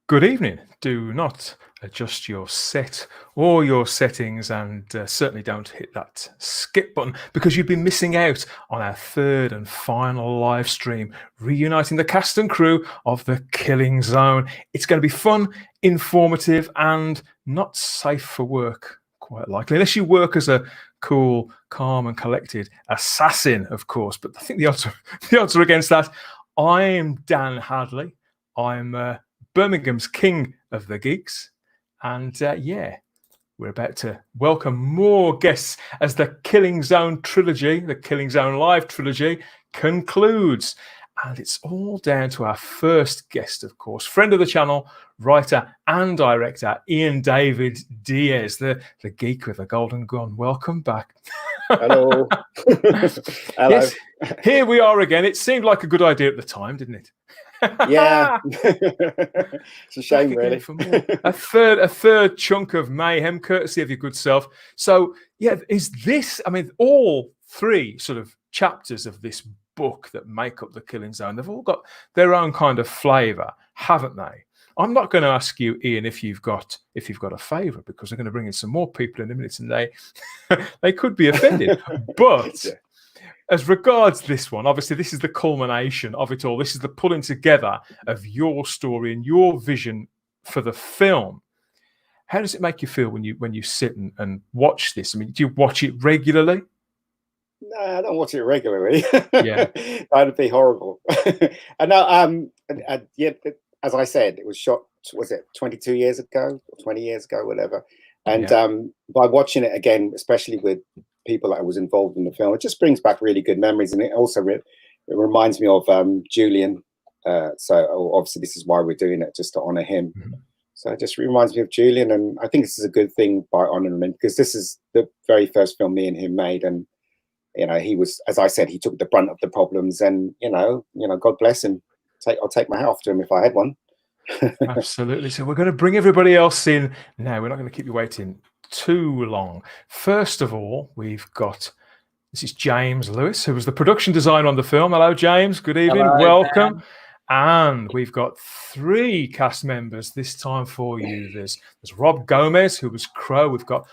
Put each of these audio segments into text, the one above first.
Good evening. Do not adjust your set or your settings, and certainly don't hit that skip button, because you've been missing out on our third and final live stream reuniting the cast and crew of The Killing Zone. It's going to be fun, informative, and not safe for work, quite likely, unless you work as a cool, calm, and collected assassin, of course. But I think the odds are against that. I'm Dan Hadley. I'm Birmingham's King of the Geeks. And we're about to welcome more guests as the Killing Zone trilogy, the Killing Zone Live trilogy, concludes. And it's all down to our first guest, of course, friend of the channel, writer and director, Ian David Diaz, the geek with the golden gun. Welcome back. Hello. Hello. Yes, here we are again. It seemed like a good idea at the time, didn't it? Yeah. It's a shame, really. For more. A third chunk of mayhem, courtesy of your good self. So, is this, all three sort of chapters of this book that make up the Killing Zone, they've all got their own kind of flavour, haven't they? I'm not going to ask you, Ian, if you've got a favourite, because I'm going to bring in some more people in a minute, and they could be offended. But as regards this one, obviously this is the culmination of it all. This is the pulling together of your story and your vision for the film. How does it make you feel when you sit and watch this? Do you watch it regularly? No, I don't watch it regularly. Yeah, that'd be horrible. I know. As I said, it was shot. Was it 22 years ago or 20 years ago, whatever? And by watching it again, especially with people that was involved in the film, it just brings back really good memories, and it also it reminds me of Julian. So obviously, this is why we're doing it, just to honour him. Mm-hmm. So it just reminds me of Julian, and I think this is a good thing by honouring him, because this is the very first film me and him made, and he was, as I said, he took the brunt of the problems, and God bless him. I'll take my hat off to him if I had one. Absolutely. So we're going to bring everybody else in now. We're not going to keep you waiting too long. First of all, this is James Lewis, who was the production designer on the film. Hello, James. Good evening. Hello, welcome. Dan. And we've got three cast members this time for you. There's Rob Gomez, who was Crow. We've got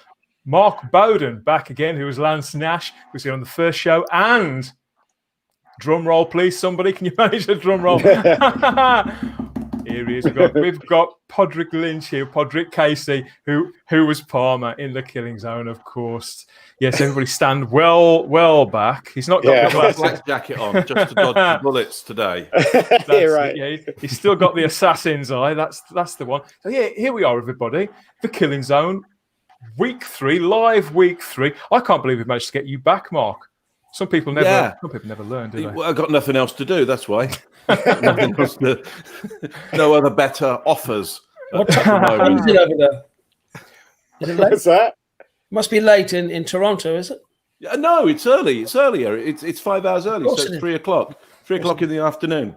Mark Bowden back again, who was Lance Nash, who was here on the first show. And drum roll, please, somebody. Can you manage a drum roll? Here he is. We've got Podrick Lynch here, Podrick Casey, who was Palmer in the Killing Zone, of course. Yes, everybody stand well back. He's not got the black jacket on, just to dodge the bullets today. Right. Yeah, he's still got the assassin's eye. That's the one. So here we are, everybody. The Killing Zone, week 3, live week 3. I can't believe we've managed to get you back, Mark. Some people never learn, do they? Well, I've got nothing else to do, that's why. Nothing else no other better offers. What time is it over there? Is it late? What's that? Must be late in Toronto, is it? No, it's early. It's earlier. It's 5 hours early, so it's 3 o'clock. 3 o'clock in the afternoon.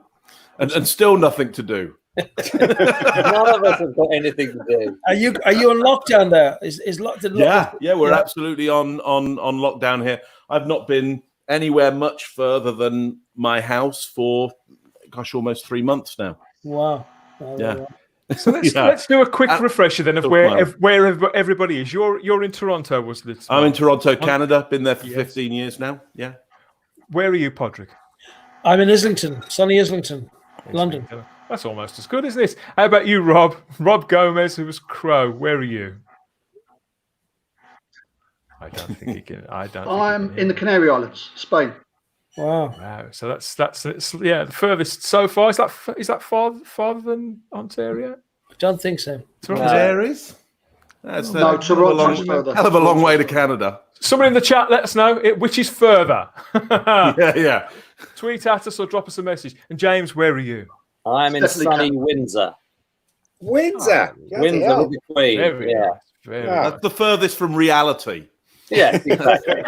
And still nothing to do. None of us have got anything to do. Are you on lockdown there? Is locked? Yeah, we're absolutely on lockdown here. I've not been anywhere much further than my house for almost 3 months now. Wow. Yeah. So let's do a quick refresher then of where everybody is. You're in Toronto, wasn't it? I'm in Toronto, Canada. Been there for 15 years now. Yeah. Where are you, Podrick? I'm in Islington, sunny Islington, London. That's almost as good, isn't it? How about you, Rob? Rob Gomez, who was Crow. Where are you? I don't think he can. I'm in the Canary Islands, Spain. Wow. So that's the furthest so far. Is that farther than Ontario? I don't think so. Toronto. That's Toronto's further. Hell of a long way to Canada. Someone in the chat, let us know which is further. Yeah. Tweet at us or drop us a message. And James, where are you? I'm in sunny Windsor. Windsor With the Queen. Very nice. That's the furthest from reality. Yeah, exactly.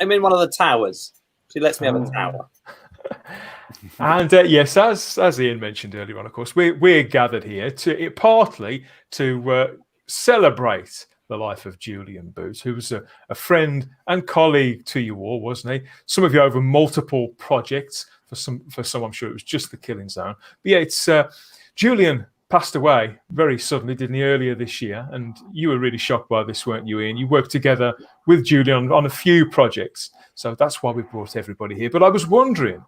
I'm in one of the towers. She lets me have a tower. And yes, as Ian mentioned earlier on, of course, we're gathered here partly to celebrate the life of Julian Booth, who was a friend and colleague to you all, wasn't he? Some of you over multiple projects. For some, I'm sure it was just the Killing Zone. But yeah, it's Julian passed away very suddenly, didn't he, earlier this year? And you were really shocked by this, weren't you, Ian? You worked together with Julian on a few projects, so that's why we brought everybody here. But I was wondering,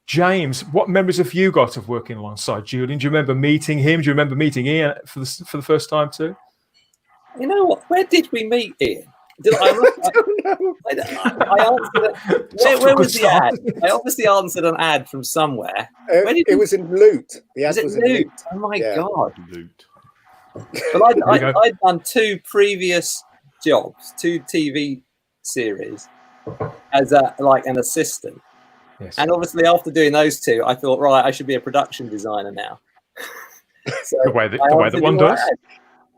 James, what memories have you got of working alongside Julian? Do you remember meeting him? Do you remember meeting Ian for the first time too? You know what? Where did we meet Ian? I answered where was the ad? I obviously answered an ad from somewhere. It was in Loot. The ad was in Loot. Oh my God. Loot. But I'd done 2 previous jobs, 2 TV series as an assistant. Yes. And obviously after doing those 2, I thought, right, I should be a production designer now. So the way that one does.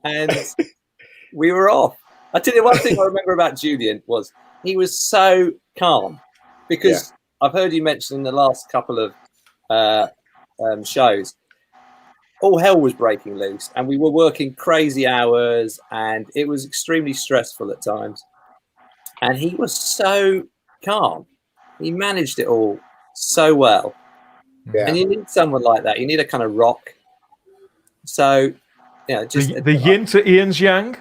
And we were off. I tell you one thing I remember about Julian was he was so calm, because I've heard you mention in the last couple of shows, all hell was breaking loose and we were working crazy hours and it was extremely stressful at times. And he was so calm. He managed it all so well. Yeah. And you need someone like that. You need a kind of rock. So, just the yin to Ian's yang.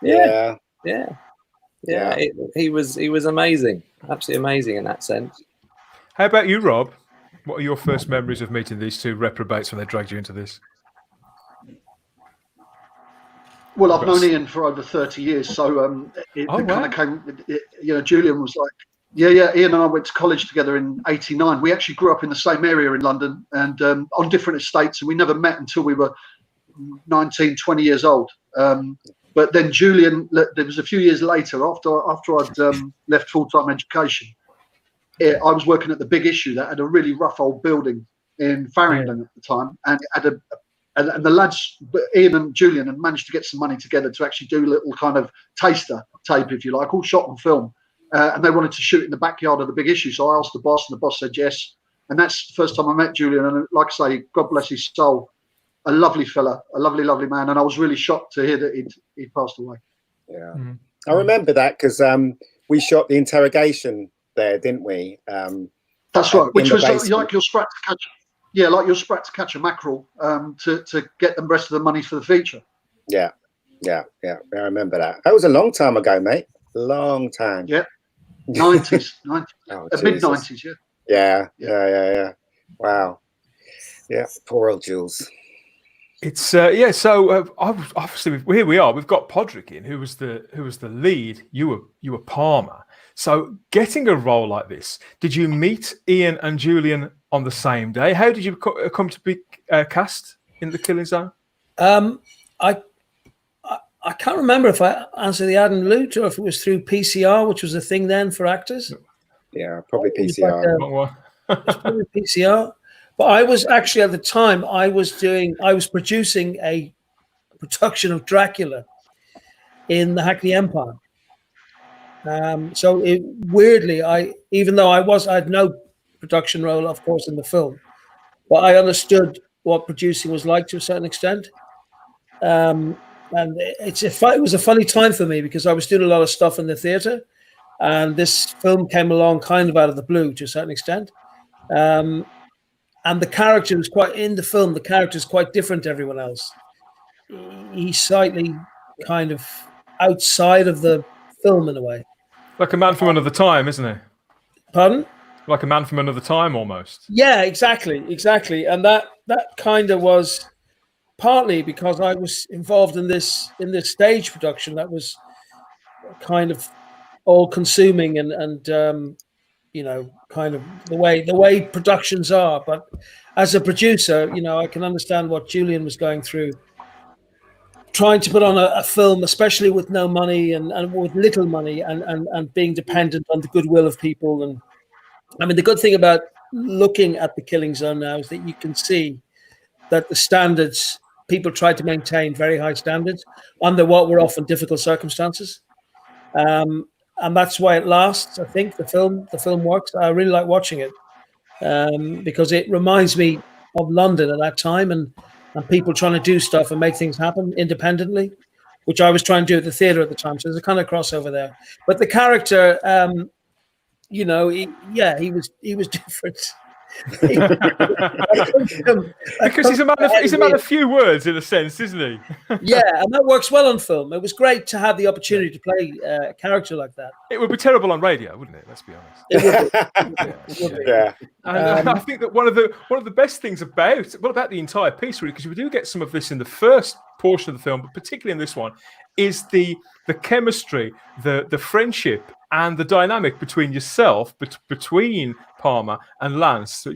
Yeah. He was amazing, absolutely amazing in that sense. How about you, Rob? What are your first memories of meeting these 2 reprobates when they dragged you into this? Well, I've known Ian for over 30 years, so it kind of came. Julian was like, Ian and I went to college together in '89. We actually grew up in the same area in London and on different estates, and we never met until we were 19, 20 years old. But then Julian, there was a few years later, after I'd left full-time education, I was working at the Big Issue that had a really rough old building in Farringdon at the time, and it had and the lads, Ian and Julian, had managed to get some money together to actually do a little kind of taster tape, if you like, all shot on film, and they wanted to shoot in the backyard of the Big Issue. So I asked the boss, and the boss said yes, and that's the first time I met Julian. And like I say, God bless his soul. A lovely fella, a lovely, lovely man, and I was really shocked to hear that he'd passed away. Yeah, mm-hmm. I remember that because we shot the interrogation there, didn't we? That's right, which was like your sprat to catch. Yeah, like your sprat to catch a mackerel to get the rest of the money for the feature. Yeah. I remember that. That was a long time ago, mate. Long time. Yeah, 90s, mid-90s. Yeah. Wow. Yeah, poor old Jules. It's So obviously here we are. We've got Podrick in, who was the lead. You were Palmer. So getting a role like this, did you meet Ian and Julian on the same day? How did you come to be cast in the Killing Zone? I can't remember if I answered the ad in Loot or if it was through PCR, which was a thing then for actors. Yeah, probably PCR. Probably PCR. But I was actually at the time I was producing a production of Dracula in the Hackney Empire. So weirdly, even though I had no production role, of course, in the film, but I understood what producing was like to a certain extent. And it was a funny time for me because I was doing a lot of stuff in the theatre, and this film came along kind of out of the blue to a certain extent. And the character was the character is quite different to everyone else. He's slightly kind of outside of the film in a way. Like a man from another time, isn't he? Pardon? Like a man from another time, almost. Yeah, exactly. And that kind of was partly because I was involved in this stage production that was kind of all-consuming and kind of the way productions are. But as a producer, I can understand what Julian was going through, trying to put on a film, especially with no money and with little money and being dependent on the goodwill of people. And I mean, the good thing about looking at the Killing Zone now is that you can see that the standards, people tried to maintain very high standards under what were often difficult circumstances. And that's why it lasts. I think the film works. I really like watching it because it reminds me of London at that time and people trying to do stuff and make things happen independently, which I was trying to do at the theatre at the time. So there's a kind of crossover there. But the character, he was different. Because he's a man of few words in a sense, isn't he? Yeah, and that works well on film. It was great to have the opportunity to play a character like that. It would be terrible on radio, wouldn't it? Let's be honest. It would be. Yeah. And I think that one of the best things about the entire piece, really, because we do get some of this in the first portion of the film, but particularly in this one, is the chemistry, the friendship, and the dynamic between yourself, between Palmer and Lance,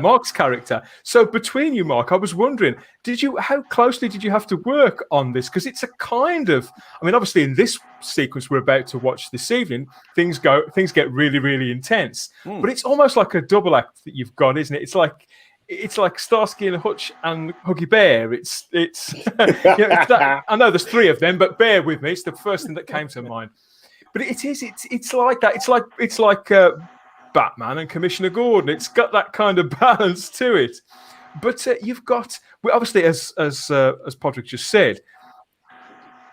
Mark's character. So between you, Mark, I was wondering, how closely did you have to work on this? Because it's a kind of, I mean, obviously in this sequence we're about to watch this evening, things get really, really intense. But it's almost like a double act that you've got, isn't it? It's like Starsky and Hutch and Huggy Bear. It's I know there's three of them, but bear with me. It's the first thing that came to mind. But it's like that. It's like Batman and Commissioner Gordon. It's got that kind of balance to it. But you've got, obviously, as Podrick just said,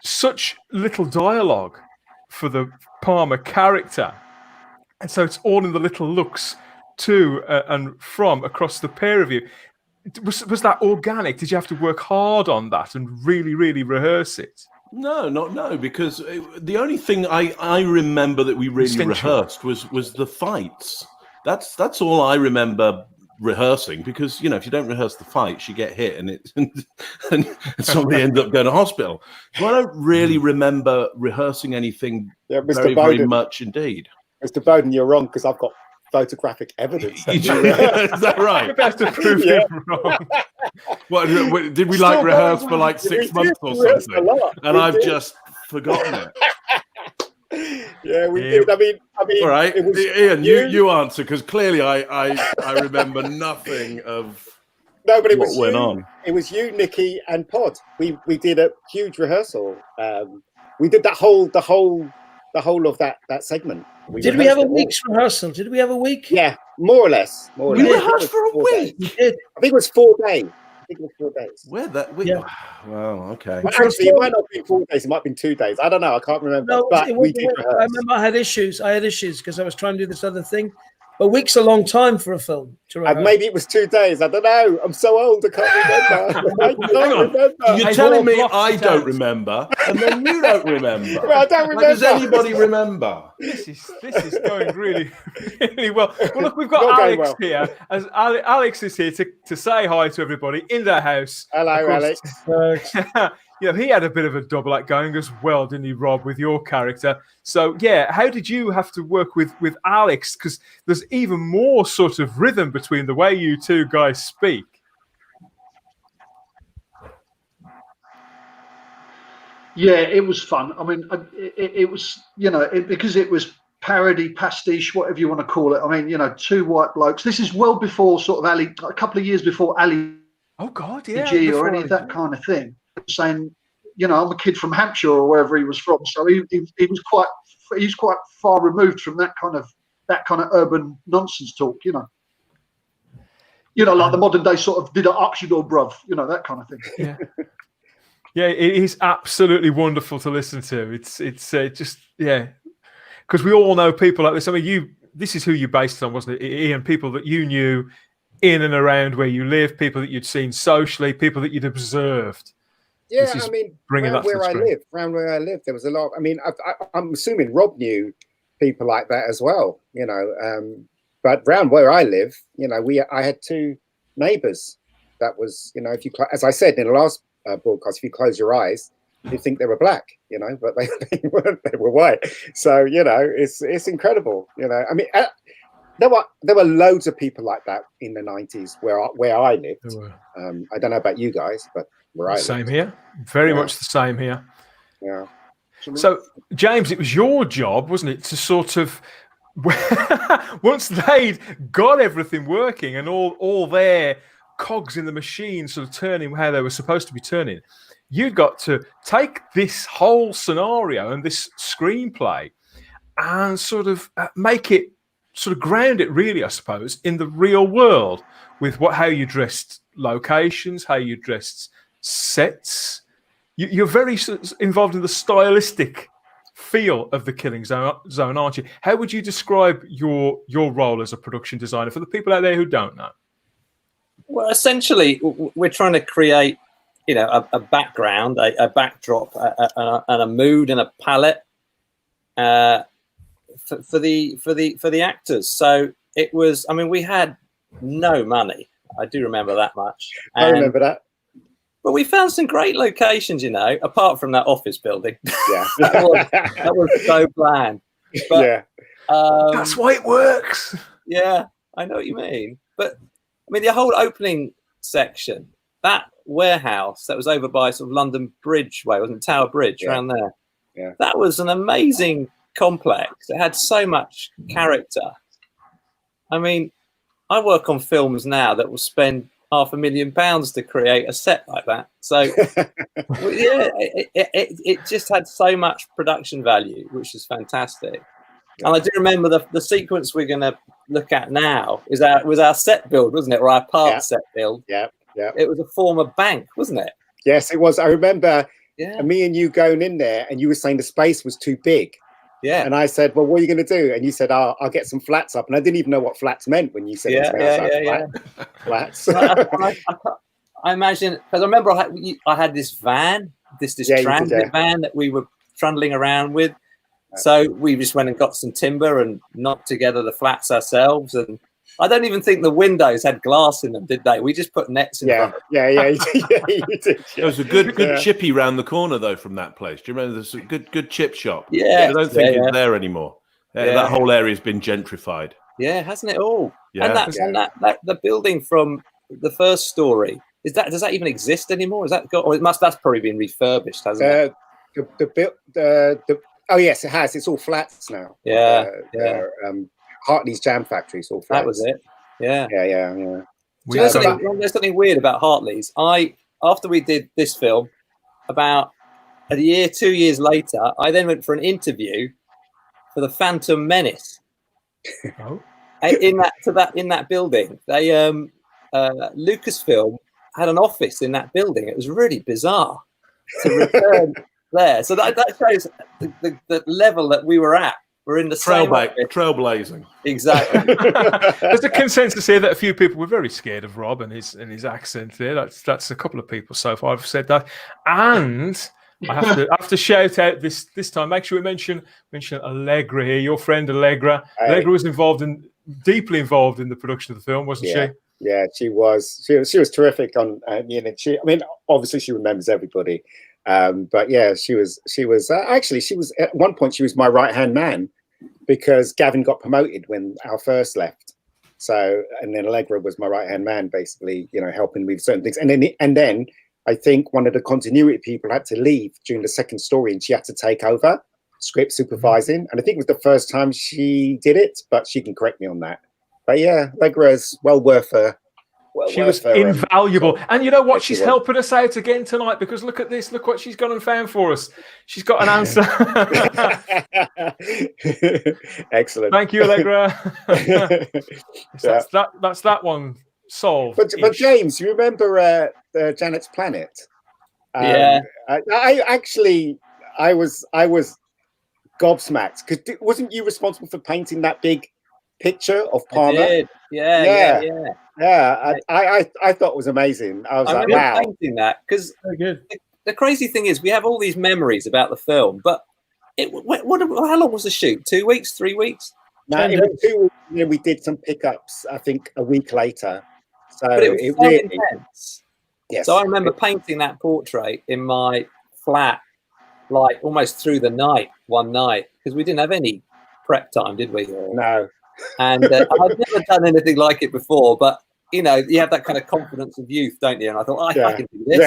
such little dialogue for the Palmer character, and so it's all in the little looks to and from across the pair of you. Was that organic? Did you have to work hard on that and really, really rehearse it? No, because the only thing I remember that we really rehearsed was the fights. That's all I remember rehearsing, because if you don't rehearse the fights, you get hit and somebody ends up going to hospital. So I don't really remember rehearsing anything very much indeed. Mr. Bowden, you're wrong, because I've got photographic evidence. Is that right? You have to prove him wrong. What did we rehearse for like 6 months or something? And I've just forgotten it. Yeah, we did. I mean. All right, Ian, you answer, because clearly I remember nothing of. No, but it what was went you, on. It was you, Nikki, and Pod. We did a huge rehearsal. We did the whole of that segment. Did we have a week's rehearsal? Did we have a week? Yeah, more or less. We rehearsed for a week. We did. I think it was 4 days. Where that? Yeah. Well, okay. Well, actually, it might not have been 4 days. It might have been 2 days. I don't know. I can't remember. No, but we did rehearse. I remember I had issues because I was trying to do this other thing. A week's a long time for a film to rehearse. Maybe it was 2 days. I don't know. I'm so old. I can't remember. I don't remember. You're telling me I don't remember, and then you don't remember. Well, I don't remember. Does anybody remember? This is going really, really well. Well, look, we've got Alex here. As Alex is here to say hi to everybody in their house. Hello, Alex. He had a bit of a double act going as well, didn't he, Rob, with your character? So, how did you have to work with Alex? Because there's even more sort of rhythm between the way you two guys speak. Yeah, it was fun. I mean, it was, because it was parody, pastiche, whatever you want to call it. I mean, two white blokes. This is well before sort of Ali, a couple of years before Ali. Oh, God, yeah. G or any of that kind of thing. Saying, I'm a kid from Hampshire or wherever he was from. So he was quite far removed from that kind of urban nonsense talk, like the modern day sort of did it up, you go, bruv, that kind of thing. Yeah. Yeah, it is absolutely wonderful to listen to. It's just, because we all know people like this. I mean, this is who you based it on, wasn't it, Ian? People that you knew in and around where you live, people that you'd seen socially, people that you'd observed. Yeah, I mean, around where I live, there was a lot. I mean, I'm assuming Rob knew people like that as well, but around where I live, I had 2 neighbours. That was, if you, as I said in the last broadcast, if you close your eyes, you think they were black, but they weren't. They were white. So it's incredible. I mean, there were loads of people like that in the 90s where I lived. I don't know about you guys, but where I lived. Same here. Very much the same here. Yeah. So, James, it was your job, wasn't it, to sort of, once they'd got everything working and all their cogs in the machine sort of turning how they were supposed to be turning, you'd got to take this whole scenario and this screenplay and sort of make it, sort of ground it really, I suppose, in the real world with how you dressed locations, how you dressed sets. You're very involved in the stylistic feel of the Killing Zone, aren't you? How would you describe your role as a production designer for the people out there who don't know? Well, essentially, we're trying to create, a background, a backdrop, and a mood and a palette for the actors. So it was. I mean, we had no money. I do remember that much. I remember that. But we found some great locations, apart from that office building. Yeah, that was so bland. But, yeah, that's why it works. Yeah, I know what you mean. But I mean, the whole opening section, that warehouse that was over by sort of London Bridge way, wasn't it? Tower Bridge, around there. Yeah, that was an amazing complex. It had so much character. I mean, I work on films now that will spend £500,000 to create a set like that. So yeah, it just had so much production value, which is fantastic. And I do remember the sequence we're going to look at now was our set build, wasn't it? Or our part set build. Yeah. It was a former bank, wasn't it? Yes, it was. I remember me and you going in there, and you were saying the space was too big. Yeah. And I said, well, what are you going to do? And you said, I'll get some flats up. And I didn't even know what flats meant when you said flats. I imagine, because I remember I had this van, this transit van that we were trundling around with. So we just went and got some timber and knocked together the flats ourselves. And I don't even think the windows had glass in them, did they? We just put nets in front of them. Yeah, you did. There was a good chippy round the corner, though, from that place. Do you remember? There's a good chip shop. Yeah. I don't think it's there anymore. That whole area's been gentrified. Yeah, hasn't it all? Yeah. And that the building from the first story, does that even exist anymore? That's probably been refurbished, hasn't it? Oh yes, it has. It's all flats now. Yeah. Hartley's Jam Factory. It's all flats. That was it. Yeah. There's something weird about Hartley's. After we did this film, about 2 years later, I then went for an interview for the Phantom Menace. In that building, they Lucasfilm had an office in that building. It was really bizarre to return there. So that shows the level that we were at. We're in the trailblazing. Exactly. There's a consensus here that a few people were very scared of Rob and his accent there. That's a couple of people so far have said that. And I have to shout out this time. Make sure we mention Allegra here, your friend Allegra. Allegra was deeply involved in the production of the film, wasn't she? Yeah, she was. She was terrific on. Obviously she remembers everybody. But yeah, she was at one point she was my right hand man because Gavin got promoted when Al first left. So, and then Allegra was my right hand man, basically, helping with certain things. And then I think one of the continuity people had to leave during the second story, and she had to take over script supervising. And I think it was the first time she did it, but she can correct me on that. But yeah, Allegra's well worth her. She was invaluable. And you know what? She's helping us out again tonight because look at this. Look what she's gone and found for us. She's got an answer. Excellent. Thank you, Allegra. That's that one solved. But James, you remember Janet's Planet? I was gobsmacked because wasn't you responsible for painting that big picture of Palmer? I did. Yeah. I thought it was amazing. I was like, wow. Painting that because the crazy thing is we have all these memories about the film, but how long was the shoot? 2 weeks, 3 weeks? No, it was 2 weeks. And then we did some pickups. I think a week later. So but it was so really intense. Yes. So I remember painting that portrait in my flat, like almost through the night one night because we didn't have any prep time, did we? No. And I'd never done anything like it before, but you have that kind of confidence of youth, don't you? And I thought, I can do this.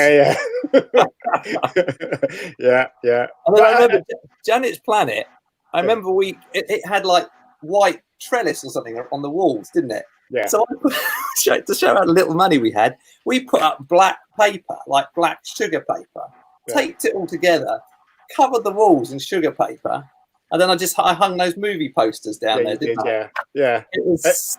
Yeah. And then I remember Janet's Planet. I remember it had like white trellis or something on the walls, didn't it? Yeah. So to show how little money we had, we put up black paper, like black sugar paper, taped it all together, covered the walls in sugar paper. And then I hung those movie posters down there, didn't I? Yeah. It was,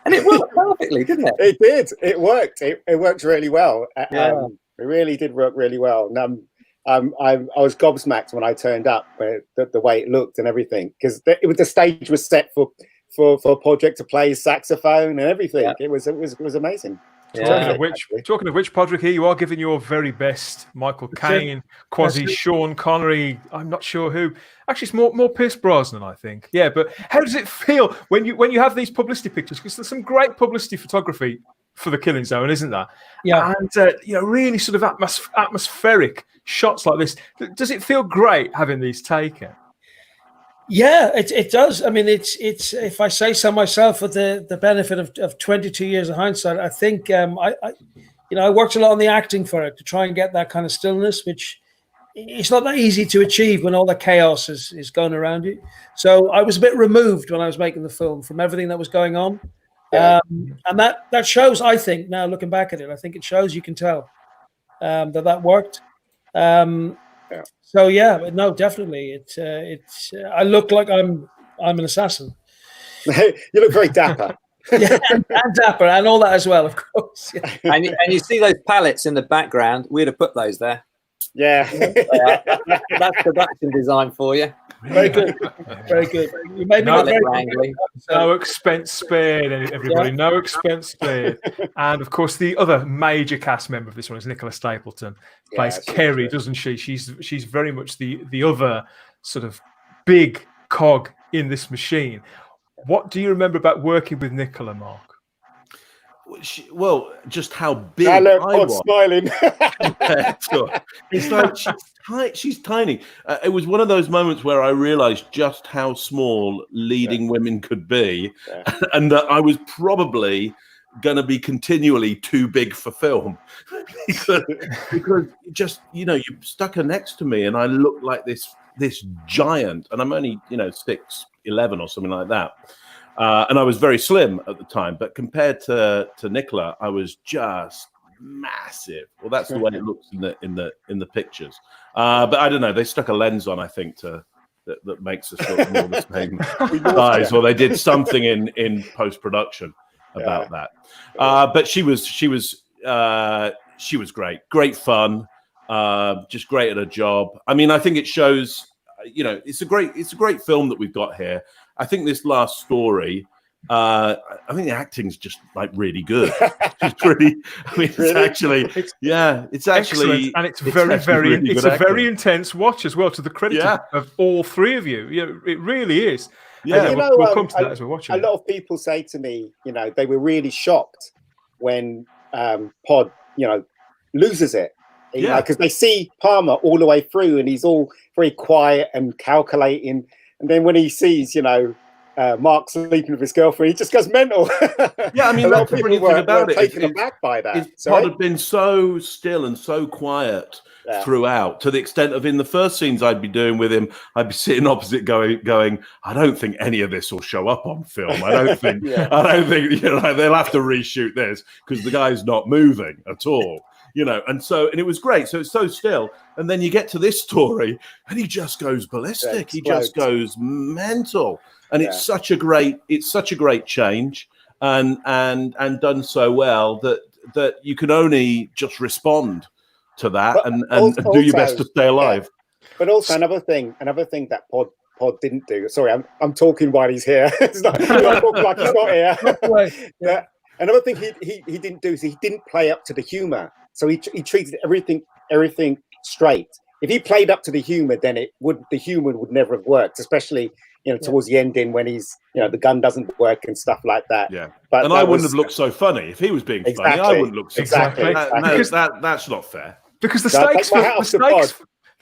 and it worked perfectly, didn't it? It did. It worked. It worked really well. It really did work really well. And, I was gobsmacked when I turned up, the way it looked and everything, because the stage was set for Podrick to play his saxophone and everything. Yeah. It was amazing. Yeah. Talking of which, Podrick, here you are giving your very best. Michael Caine, Quasi, Sean Connery. I'm not sure who. Actually, it's more Pierce Brosnan, I think. Yeah, but how does it feel when you have these publicity pictures? Because there's some great publicity photography for the Killing Zone, isn't there? Yeah. And really sort of atmospheric shots like this. Does it feel great having these taken? Yeah, it does. I mean, it's if I say so myself, with the benefit of 22 years of hindsight, I think I worked a lot on the acting for it to try and get that kind of stillness, which it's not that easy to achieve when all the chaos is going around you. So I was a bit removed when I was making the film from everything that was going on. Yeah. And that shows, I think, now looking back at it, I think it shows, you can tell that worked. So yeah, no, definitely. It's. I look like I'm an assassin. You look very dapper. Yeah, and dapper, and all that as well, of course. Yeah. And you see those pallets in the background. We'd have put those there. Yeah, that's production design for you. Very good, very good. You made me look very angry. No expense spared, everybody. Yeah. No expense spared. And of course, the other major cast member of this one is Nicola Stapleton. Plays Kerry, doesn't she? She's very much the other sort of big cog in this machine. What do you remember about working with Nicola, Mark? Well, just how big I was. Smiling. It's like she's tiny. It was one of those moments where I realized just how small leading women could be, and that I was probably going to be continually too big for film because just you stuck her next to me, and I looked like this giant, and I'm only 6'11" or something like that. And I was very slim at the time, but compared to Nicola, I was just massive. Well, that's the way it looks in the pictures. But I don't know. They stuck a lens on, I think, that makes us look more the same size, or they did something in post production about that. But she was great fun, just great at her job. I mean, I think it shows. It's a great film that we've got here. I think this last story, I think the acting's just like really good. It's really, I mean, it's actually, and it's it's a very intense watch as well. To the credit of all three of you, it really is. Yeah, we'll come to that as we're watching. A lot of people say to me, they were really shocked when Pod, loses it. Because they see Palmer all the way through, and he's all very quiet and calculating. And then when he sees, Mark sleeping with his girlfriend, he just goes mental. Yeah, I mean, that's the brilliant thing about it. Taken aback by that. Pod had been so still and so quiet throughout, to the extent of in the first scenes I'd be doing with him, I'd be sitting opposite, going, I don't think any of this will show up on film. I don't think, they'll have to reshoot this because the guy's not moving at all. And it was great. So it's so still, and then you get to this story, and he just goes ballistic. He just goes mental, and it's such a great change, and done so well that you can only just respond to that and do your best to stay alive. Yeah. But also another thing that Pod didn't do. Sorry, I'm talking while he's here. It's not like he's not here. Another thing he didn't do is he didn't play up to the humor. So he treated everything straight. If he played up to the humor, then the humor would never have worked, especially towards the ending when he's the gun doesn't work and stuff like that. Yeah, but I wouldn't have looked so funny if he was being funny. I wouldn't look so funny. No, that's not fair. Because the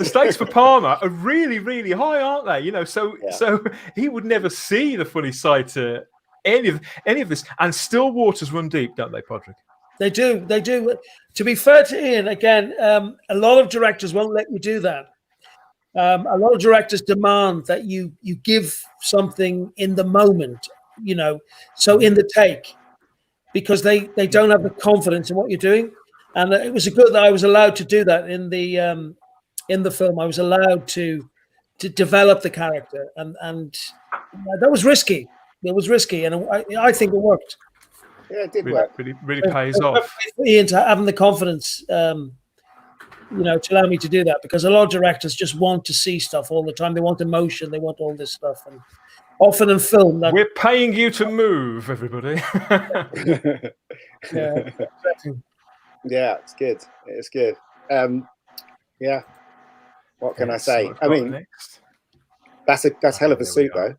stakes for Palmer are really, really high, aren't they? So he would never see the funny side to any of this. And still waters run deep, don't they, Podrick? They do. To be fair to Ian, again, a lot of directors won't let you do that. A lot of directors demand that you give something in the moment, so in the take, because they don't have the confidence in what you're doing. And it was good that I was allowed to do that in the film. I was allowed to develop the character, and that was risky. It was risky, and I think it worked. Yeah, it did work. Really pays off. Ian, to having the confidence to allow me to do that, because a lot of directors just want to see stuff all the time. They want emotion. They want all this stuff. And often in film, we're paying you to move, everybody. Yeah, exactly. Yeah, it's good. It's good. Yeah. What can I say? I mean, that's hell of a suit, though.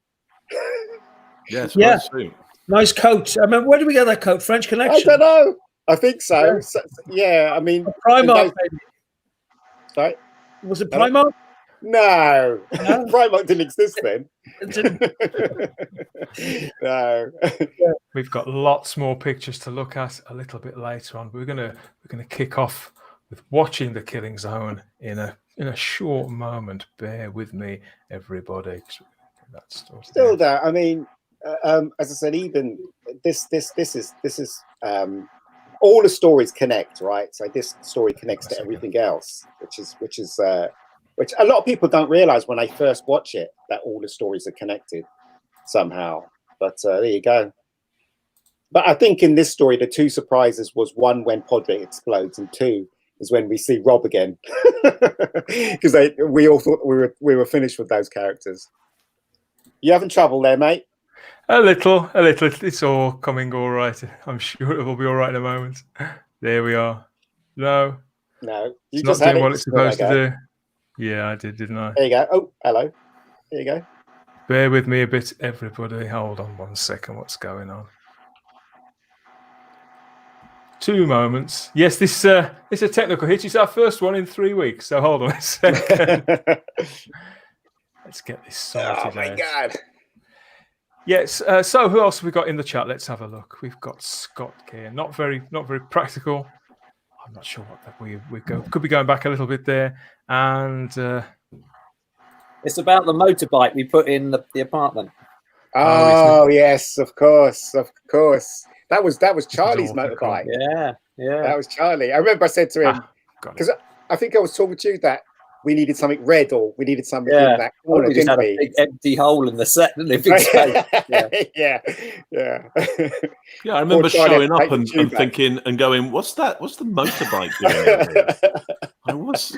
Yes. Yeah. Suit. Nice coat. I mean, where did we get that coat? French Connection? I don't know. I think so. Yeah. I mean, Primark. Sorry? Was it Primark? No. Primark didn't exist then. No. We've got lots more pictures to look at a little bit later on. We're gonna kick off with watching The Killing Zone in a short moment. Bear with me, everybody. Still, though, I mean, as I said, even this is all the stories connect, right? So this story connects to everything else, which a lot of people don't realize when they first watch it, that all the stories are connected somehow. But there you go. But I think in this story, the two surprises was, one, when Podrick explodes, and two is when we see Rob again, because we all thought we were finished with those characters. You having trouble there, mate? A little. It's all coming all right. I'm sure it will be all right in a moment. There we are. No. You just not doing what it's supposed to do. Yeah, I did, didn't I? There you go. Oh, hello. There you go. Bear with me a bit, everybody. Hold on 1 second. What's going on? 2 moments. Yes, this is a technical hitch. It's our first one in 3 weeks. So hold on a second. Let's get this sorted. Oh my God. Yes. So who else have we got in the chat? Let's have a look. We've got Scott here. Not very practical. I'm not sure what that we could be going back a little bit there. And it's about the motorbike we put in the apartment. Oh yes, of course. That was Charlie's motorbike. Yeah. That was Charlie. I remember I said to him, because I think I was talking to you that we needed something red, or we needed something in that corner. We just had a big empty hole in the set, didn't it? Big space. Yeah. I remember showing up and thinking and going, "What's that? What's the motorbike doing?" I was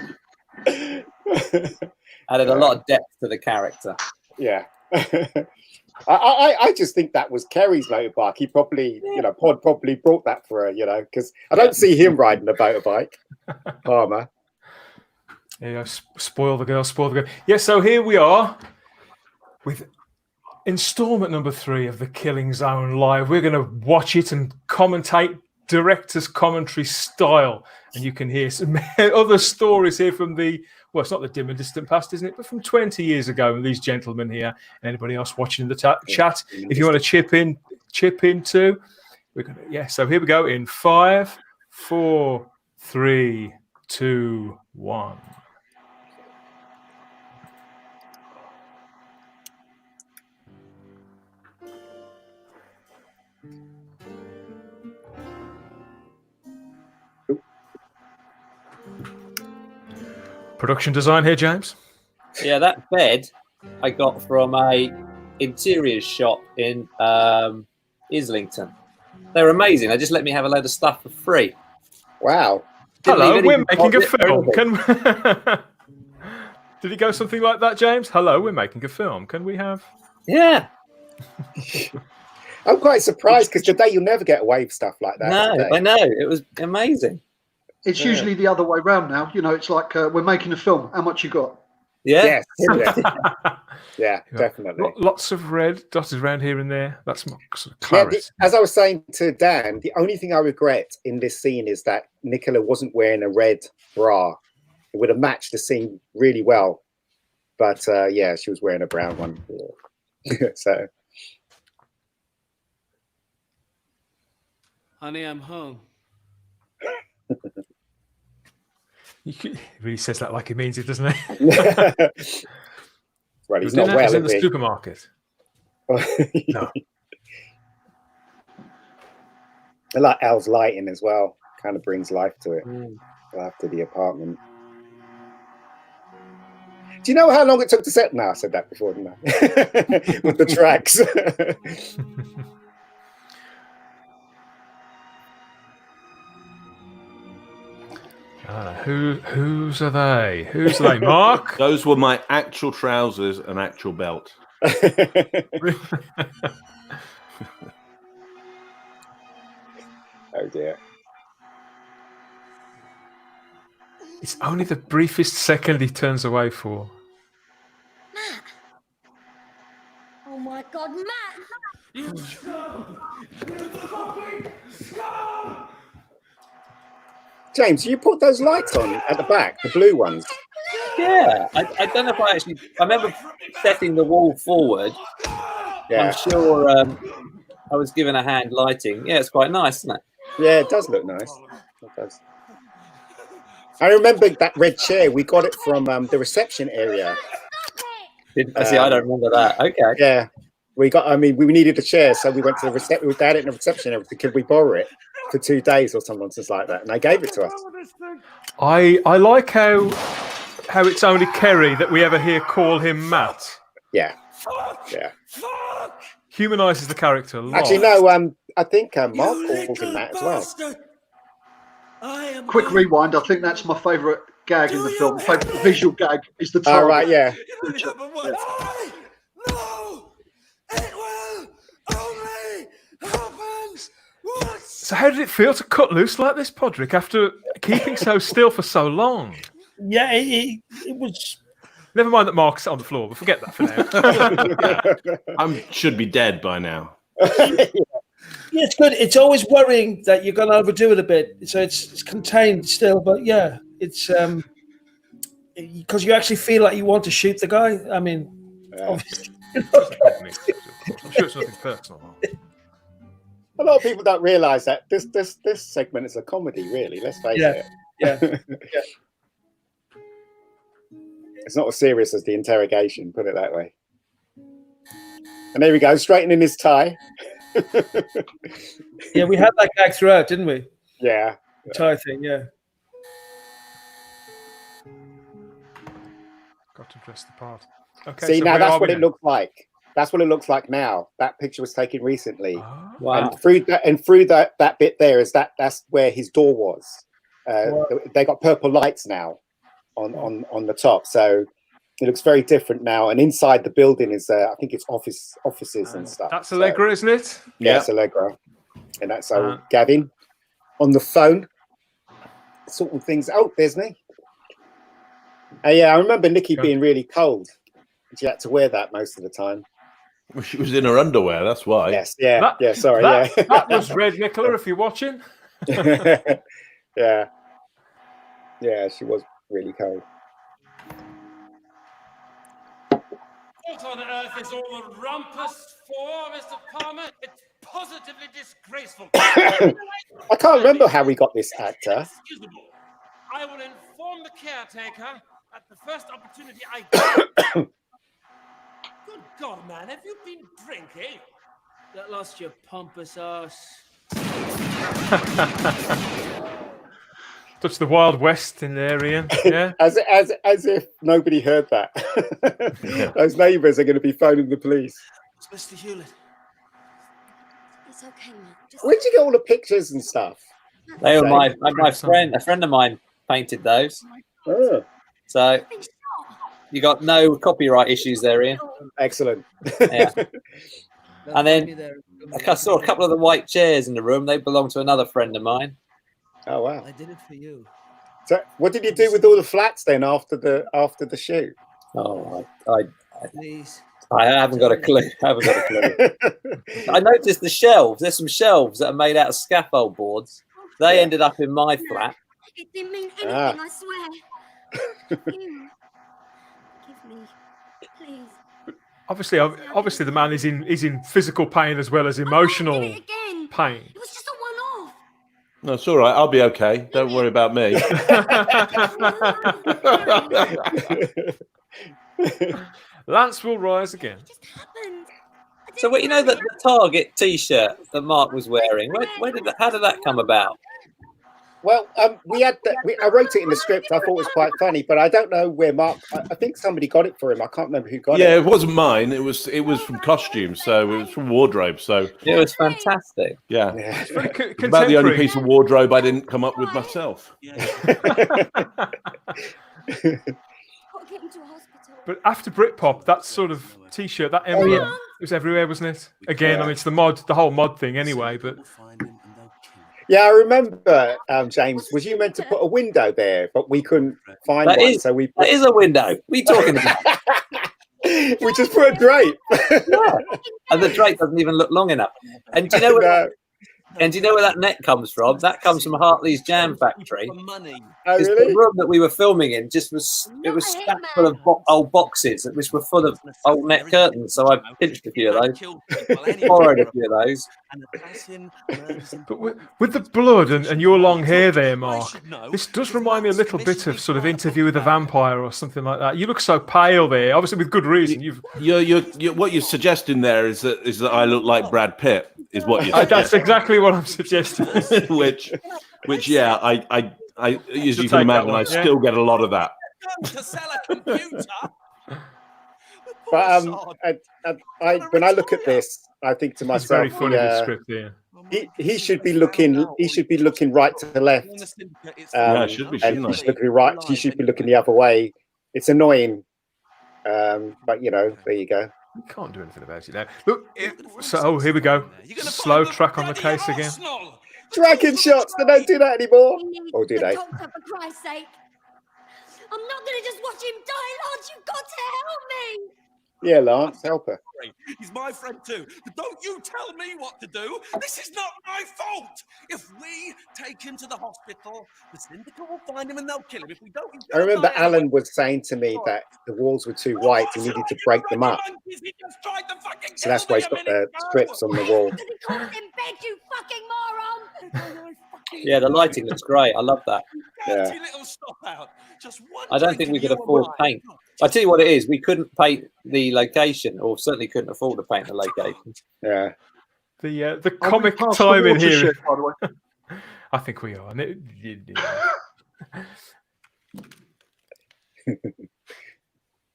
added a lot of depth to the character. Yeah. I just think that was Kerry's motorbike. He probably, Pod probably brought that for her, because I don't see him riding a motorbike. Palmer. Yeah, spoil the girl. Yeah, so here we are with installment number 3 of The Killing Zone Live. We're going to watch it and commentate director's commentary style. And you can hear some other stories here from it's not the dim and distant past, isn't it? But from 20 years ago, and these gentlemen here, and anybody else watching in the chat, if you want to chip in too. We're going to, so here we go in 5, 4, 3, 2, 1. Production design here, James. Yeah, that bed I got from a interiors shop in Islington. They're amazing. They just let me have a load of stuff for free. Wow. Hello, we're making a film. Did it go something like that, James? Hello, we're making a film. Can we have? Yeah. I'm quite surprised, because today you'll never get away with stuff like that. No, I know. It was amazing. It's usually the other way around now. It's like we're making a film. How much you got? Yeah. Yes. Yeah, definitely. Lots of red dotted around here and there. That's sort of clarity. As I was saying to Dan, the only thing I regret in this scene is that Nicola wasn't wearing a red bra. It would have matched the scene really well. But she was wearing a brown one. So. Honey, I'm home. He really says that like he means it, doesn't he? Well, he's not well in the supermarket. No. I like Al's lighting as well. Kind of brings life to it. Life to the apartment. Do you know how long it took to set? No, I said that before, didn't I? With the tracks. Whose are they? Whose are they, Mark? Those were my actual trousers and actual belt. Oh dear. It's only the briefest second he turns away for. Matt! Oh my God, Matt! James, you put those lights on at the back, the blue ones. Yeah, I don't know if I remember setting the wall forward. Yeah. I'm sure I was given a hand lighting. Yeah, it's quite nice, isn't it? Yeah, it does look nice. It does. I remember that red chair. We got it from the reception area. See, I don't remember that. Okay. Yeah, we got. I mean, we needed a chair, so we went to the reception. We had it in the reception area. Could we borrow it for 2 days or something just like that? And they gave it to us. I like how it's only Kerry that we ever hear call him Matt. Yeah, yeah. Humanises the character a lot. Actually, no. I think Mark calls him Matt as well. Quick rewind. I think that's my favourite gag in the film. Favourite visual gag is the target. Oh, right, yeah. So how did it feel to cut loose like this, Podrick, after keeping so still for so long? Yeah, it was. Never mind that Mark's on the floor, but forget that for now. I should be dead by now. Yeah, it's good. It's always worrying that you're going to overdo it a bit, so it's contained still. But yeah, it's because you actually feel like you want to shoot the guy. I mean, obviously. I'm sure it's nothing personal. A lot of people don't realise that this segment is a comedy. Really, let's face it. Yeah. It's not as serious as the interrogation. Put it that way. And there we go, straightening his tie. Yeah, we had that gag throughout, didn't we? Yeah. The tie thing, yeah. Got to dress the part. Okay. See, so now where that's are what we it now? looks like. That's what it looks like now. That picture was taken recently. Oh. Wow. And through that bit there that's where his door was. Wow. They got purple lights now on the top, so it looks very different now. And inside the building is I think it's offices and stuff. That's So, Allegra, isn't it? yeah, it's Allegra, and that's Gavin on the phone, sorting things out. There's me. Yeah, I remember Nikki being really cold. She had to wear that most of the time. Well, she was in her underwear, that's why. Yes, yeah, That- yeah. Sorry, That was Red Nicola, if you're watching. yeah. Yeah, she was really cold. What on earth is all the rumpus for, Mr. Palmer? It's positively disgraceful. I can't remember how we got this actor. Inexcusable. I will inform the caretaker at the first opportunity I get. Good God, man, have you been drinking? Get lost, you pompous ass. Touch the Wild West in there, Ian. Yeah. as if nobody heard that. Those neighbours are going to be phoning the police. It's Mr. Hewlett. It's okay, Matt. Just Where'd you get all the pictures and stuff? They were my friend. A friend of mine painted those. Oh, So you got no copyright issues there, Ian. excellent. Yeah. They'll And then- find me there. I saw a couple of the white chairs in the room. They belong to another friend of mine. Oh wow. I did it for you. So, what did you do with all the flats then after the shoot? Oh, Please. I haven't got a clue. I noticed the shelves. There's some shelves that are made out of scaffold boards. They ended up in my flat. it didn't mean anything, Ah. I swear. Hugh, Give me, please. Obviously, the man is in physical pain as well as emotional Did it again. pain. It was just a one-off. No, it's all right. I'll be okay. Don't worry about me. Lance will rise again. It just happened. I So, didn't you know know that the Target T-shirt that Mark was wearing. How did that come about? Well, we had that. I wrote it in the script. I thought it was quite funny, but I don't know where Mark. I think somebody got it for him. I can't remember who got it. Yeah, it wasn't mine. It was from costume, so it was from wardrobe. So It was fantastic. yeah, It's very it's about the only piece of wardrobe I didn't come up with myself. Get him to a hospital. But after Britpop, that sort of T-shirt, that emblem, it was everywhere, wasn't it? Again, I mean, it's the whole mod thing anyway. But Yeah, I remember, James. Was you meant to put a window there, but we couldn't find That one, is- so we That is a window. What are you talking about? we just put a drape. Yeah. And the drape doesn't even look long enough. And do you know where? No. And do you know where that net comes from? That comes from Hartley's Jam Factory. Oh, It's really? the room that we were filming in just was stacked full of old boxes which were full of old net curtains. So I pinched a few of those, borrowed a few of those. But with the blood and your long hair there, Mark, this does remind me a little bit of sort of Interview with a Vampire or something like that. You look so pale there, obviously with good reason. What you're suggesting there is that I look like Brad Pitt. Is what you're That's exactly what I'm suggesting. which yeah, I as you Take can that imagine, one, I yeah. still get a lot of that. To sell a computer. But when I look at this, I think to It's myself, very funny, this script here. he should be looking. He should be looking right to the left. Yeah, it should be, And shouldn't he I? should be right. He should be looking the other way. It's annoying, but you know, there you go. We can't do anything about it now. Look, here we go. Slow track on the case again. Dragon shots. They don't do that anymore. Or do The they? doctor, for Christ's sake. I'm not going to just watch him die, Lance. You've got to help me. Yeah, Lance, help her. He's my friend too. But don't you tell me what to do. This is not my fault. If we take him to the hospital, the syndicate will find him and they'll kill him. If we don't, he's I gonna remember die Alan anyway. was saying to me that the walls were too white. He needed to break them up. So that's why he's got the strips on the wall. Because he called in bed, you fucking moron. Yeah, the lighting looks great. I love that. Yeah. I don't think we could afford paint. I tell you what it is. We couldn't paint the location, or certainly couldn't afford to paint the location. Yeah. The comic past the time in here. watershed, by the way. I think we are.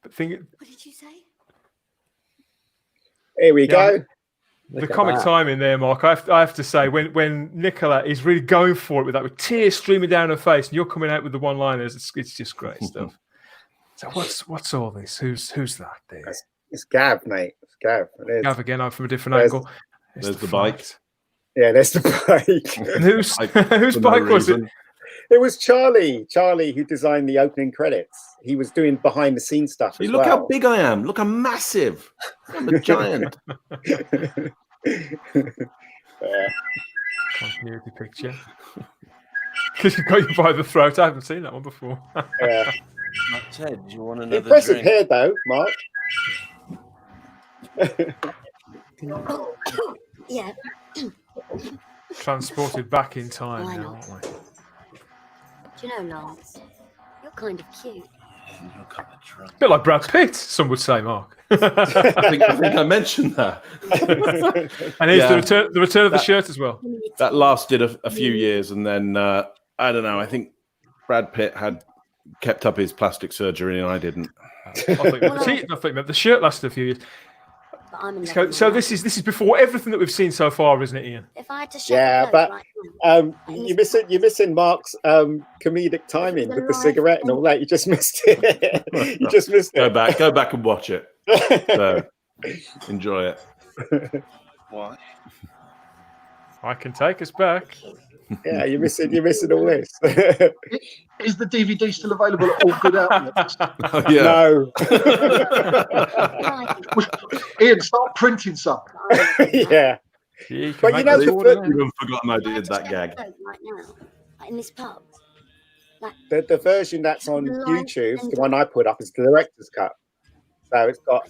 But What did you say? Here we go. the Look at comic that. time in there, Mark. I have to say, when Nicola is really going for it with that, with tears streaming down her face, and you're coming out with the one-liners, it's just great stuff. So what's all this? Who's that there? It's Gav, mate. It's Gav. It is. Gav again, from a different There's- angle. There's the bike. flight. Yeah, there's the bike. And whose For no bike was it? reason. It was Charlie who designed the opening credits. He was doing behind the scenes stuff. Hey, as look well. how big I am. Look, I'm massive. I'm a giant. Continuity picture. Because you've got you by the throat. I haven't seen that one before. Yeah. Ted, do you want another Impressive drink? hair, though, Mark. Yeah. Transported back in time Why now, not? aren't we? Do you know, Lance? You're kind of cute. A bit like Brad Pitt, some would say, Mark. I think I mentioned that. And here's Yeah. the return of the shirt as well. That lasted a few years, and then I don't know. I think Brad Pitt had kept up his plastic surgery, and I didn't. I think the shirt lasted a few years. But I'm in love So, with so you. this is before everything that we've seen so far, isn't it, Ian? If I had to shut Yeah, the but right now, you're missing Mark's comedic timing with the cigarette and all that. You just missed it. You just missed Go it. back and watch it. So enjoy it. Why? I can take us back. Yeah, you're missing all this. Is the DVD still available at all good outlets? Oh, yeah. No. Ian, start printing some. Yeah. You can But make you know, us the order fir- now. I've even forgotten I did that gag. Right now, like in this pub. The version that's on YouTube, the one I put up, is the director's cut. So it's got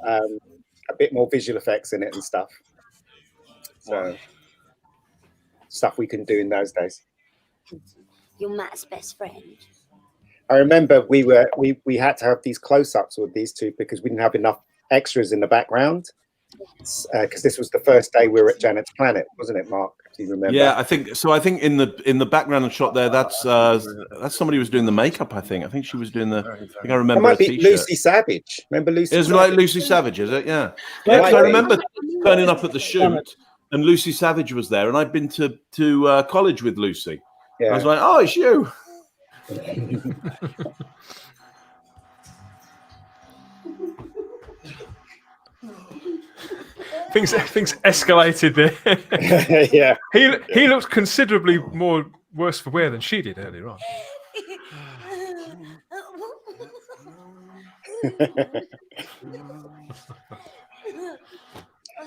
a bit more visual effects in it and stuff. So stuff we couldn't do in those days. You're Matt's best friend. I remember we had to have these close-ups with these two because we didn't have enough extras in the background. because this was the first day we were at Janet's Planet, wasn't it, Mark? Do you remember? Yeah, I think so. I think in the background shot there, that's somebody who was doing the makeup. I think she was doing the. I think I remember It might a be t-shirt. Lucy Savage. Remember Lucy? It was Savage? like Lucy Savage, is it? Yeah. Yeah, Yeah, 'cause I right. remember turning up at the shoot, and Lucy Savage was there, and I'd been to college with Lucy. Yeah. I was like, oh, it's you. Things escalated there. Yeah. He looked considerably more worse for wear than she did earlier on.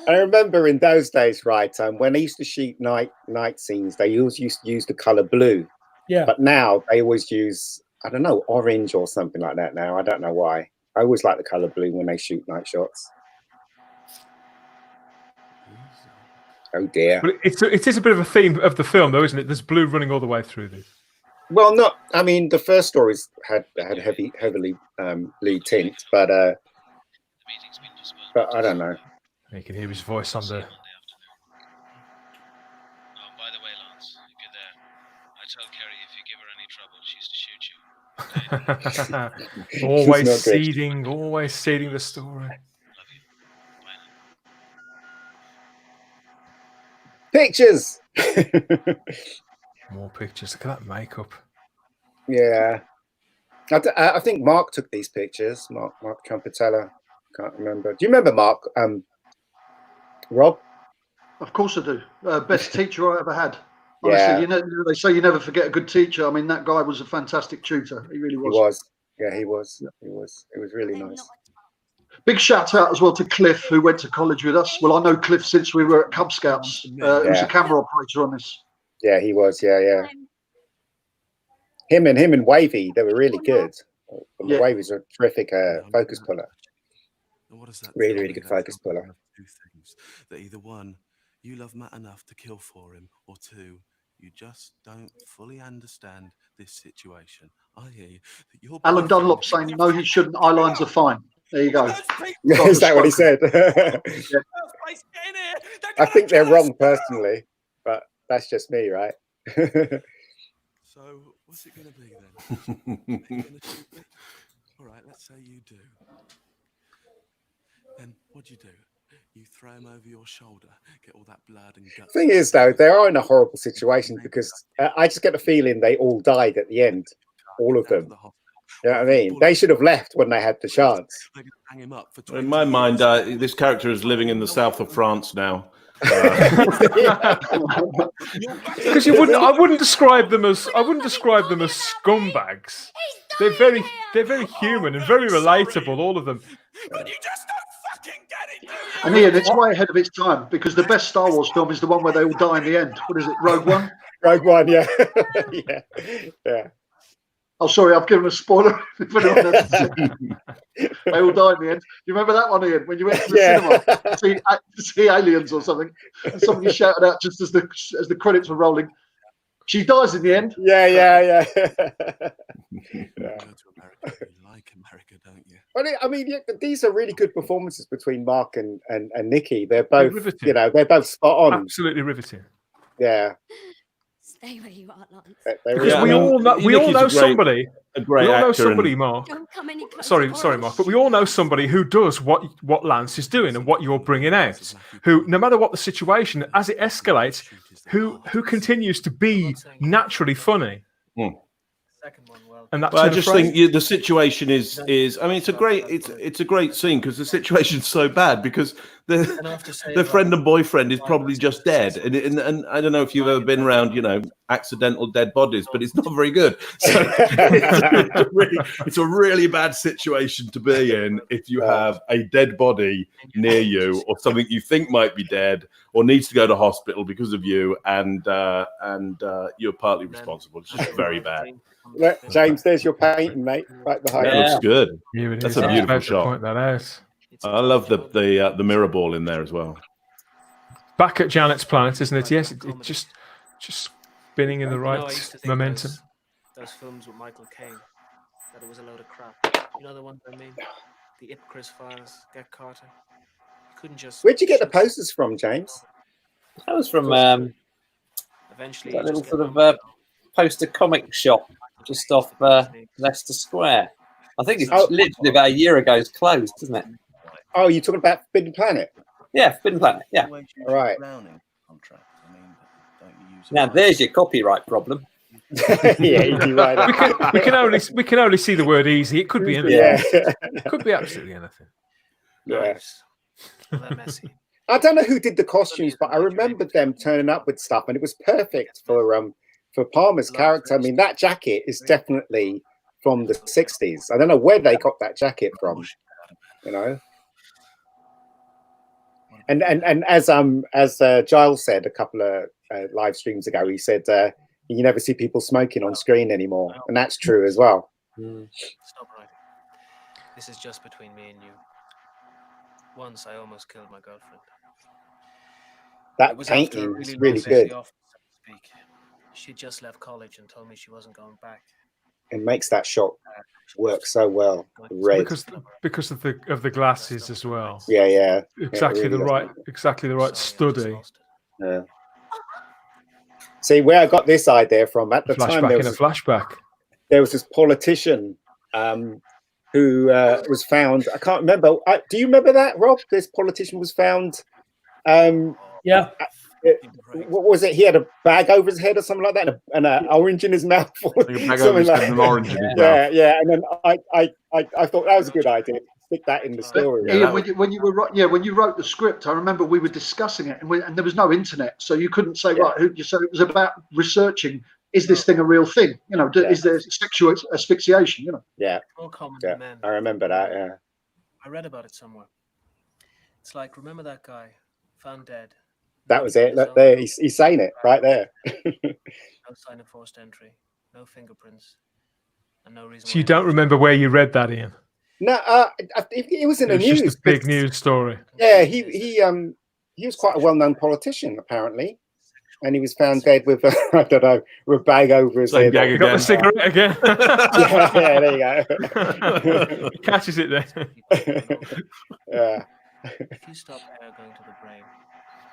I remember in those days, right, when they used to shoot night scenes, they always used to use the color blue. Yeah. But now they always use, I don't know, orange or something like that now. I don't know why. I always like the color blue when they shoot night shots. Oh dear. But it is a bit of a theme of the film, though, isn't it? There's blue running all the way through this. Well, not. I mean, the first stories had heavily blue tint, but I don't know. You can hear his voice on the. By the way, Lance, if you're there, I told Kerry if you give her any trouble, she's to shoot you. always seeding the story. Pictures. More pictures. Look at that makeup. Yeah, I think Mark took these pictures. Mark Trumpetella. Can't remember. Do you remember Mark? Rob? Of course I do. Best teacher I ever had. Honestly, Yeah. They say you never forget a good teacher. I mean, that guy was a fantastic tutor. He really was. He was. Yeah, he was. He was. It was really nice. Big shout out as well to Cliff, who went to college with us. Well, I know Cliff since we were at Cub Scouts. He was a camera operator on this. Yeah, he was. Yeah. Him and Wavy, they were really good. Yeah. Wavy's a terrific focus puller. Really good focus puller. Two things: that either one, you love Matt enough to kill for him, or two, you just don't fully understand this situation. I.e., that your Alan Dunlop saying no, he shouldn't. Eyelines are fine. There you go. Is that what he said? Yeah. I think they're wrong personally, but that's just me, right? So, what's it going to be then? Are you gonna shoot me? All right, let's say you do. Then what do? You throw him over your shoulder, get all that blood and guts. Thing is, though, they are in a horrible situation because I just get the feeling they all died at the end, all of them. You know what I mean? They should have left when they had the chance. In my mind, this character is living in the south of France now. Because I wouldn't describe them as scumbags. They're very human and very relatable, all of them. And Ian, it's way ahead of its time because the best Star Wars film is the one where they all die in the end. What is it, Rogue One? Rogue One, yeah. Yeah. Oh, sorry, I've given a spoiler. If anyone else has seen it. They all die in the end. You remember that one, Ian, when you went to the cinema to see aliens or something, and somebody shouted out just as the credits were rolling, "She dies in the end." Yeah. You like America, don't you? I mean, these are really good performances between Mark and Nikki. They're both, they're both spot on. Absolutely riveting. Yeah. Stay where you are, Lance. Because we all know somebody. We all know somebody, Mark. Don't come any closer. Sorry, Mark, but we all know somebody who does what Lance is doing and what you're bringing out. Who, no matter what the situation, as it escalates, who continues to be naturally funny. And that's I just think the situation is. I mean, it's a great scene because the situation's so bad because the friend and boyfriend is probably just dead, and I don't know if you've ever been around, accidental dead bodies, but it's not very good. So it's a really bad situation to be in if you have a dead body near you or something you think might be dead or needs to go to hospital because of you, and you're partly responsible. It's just very bad. James, there's your painting, mate, right behind you. That looks good. Here That's a beautiful shot. Point that out. I love the mirror ball in there as well. Back at Janet's Planet, isn't it? Yes, it just spinning in the right momentum. Those films with Michael Caine, that it was a load of crap. You know the ones I mean? The Ipcris files, Get Carter. You couldn't just. Where'd you get the posters from, James? That was from Eventually, that you little just sort get of poster comic shop just off Leicester Square. I think it's literally about a year ago. It's closed, isn't it? Oh, you're talking about Forbidden Planet? Yeah, Forbidden Planet. Yeah. All right. Now there's your copyright problem. Yeah, easy right. we can only see the word easy. It could be anything. Yeah. It could be absolutely anything. Yeah. Well, they're messy. I don't know who did the costumes, but I remember them turning up with stuff, and it was perfect for Palmer's character. I mean, that jacket is definitely from the 60s. I don't know where they got that jacket from, you know. And as Giles said a couple of live streams ago, he said you never see people smoking on screen anymore, and that's true as well. Stop writing. This is just between me and you. Once I almost killed my girlfriend. That painting is really good. She just left college and told me she wasn't going back. It makes that shot work so well. Red. Because of the glasses as well. Yeah. Exactly really the right study. Yeah. See where I got this idea from at the time. Flashback in a flashback. There was this politician who was found. I can't remember. Do you remember that, Rob? This politician was found. Yeah. What was it? He had a bag over his head or something like that, and an orange in his mouth. An orange in his mouth. Yeah. And then I thought that was a good idea. Stick that in the story. Yeah, when you wrote the script, I remember we were discussing it, and there was no internet, so you couldn't say So it was about researching: is this thing a real thing? You know, is there sexual asphyxiation? You know. Yeah. More common than men. I remember that. Yeah. I read about it somewhere. It's like, remember that guy found dead. That was it. Look there, he's saying it right there. No sign of forced entry, no fingerprints, and no reason. So you don't remember where you read that, Ian? No, it was in the news. Just a big news story. Yeah, he was quite a well-known politician apparently, and he was found dead with I don't know, with a bag over his head. You got the cigarette again. Yeah, there you go. He catches it there. Yeah. If you stop air going to the brain,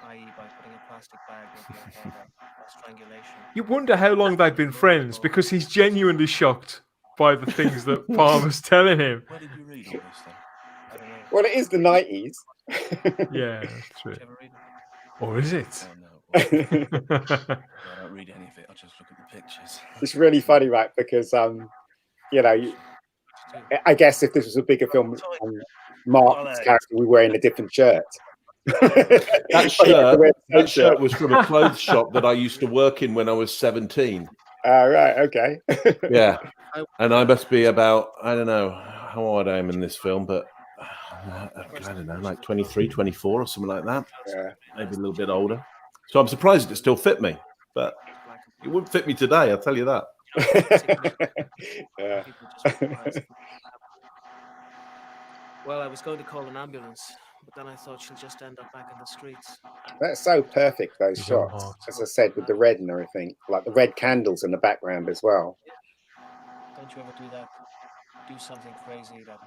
i.e. by putting a plastic bag over your head by strangulation. You wonder how long they've been friends, because he's genuinely shocked by the things that Palmer's telling him. Where did you read all this then? I don't know. Well, it is the 90s. Yeah, that's true. Did you ever read it? Or is it? Oh, no. I don't read any of it. I just look at the pictures. It's really funny, right? Because you know, I guess if this was a bigger film, Mark's character would be wearing a different shirt. That shirt was from a clothes shop that I used to work in when I was 17. Right, okay. Yeah, and I must be about, I don't know how old I am in this film, but I don't know, like 23, 24 or something like that. Yeah. Maybe a little bit older. So I'm surprised it still fit me, but it wouldn't fit me today, I'll tell you that. Yeah. Well, I was going to call an ambulance, but then I thought she'll just end up back in the streets. That's so perfect, those shots. As I said, with the red and everything, like the red candles in the background as well. Don't you ever do that? Do something crazy that...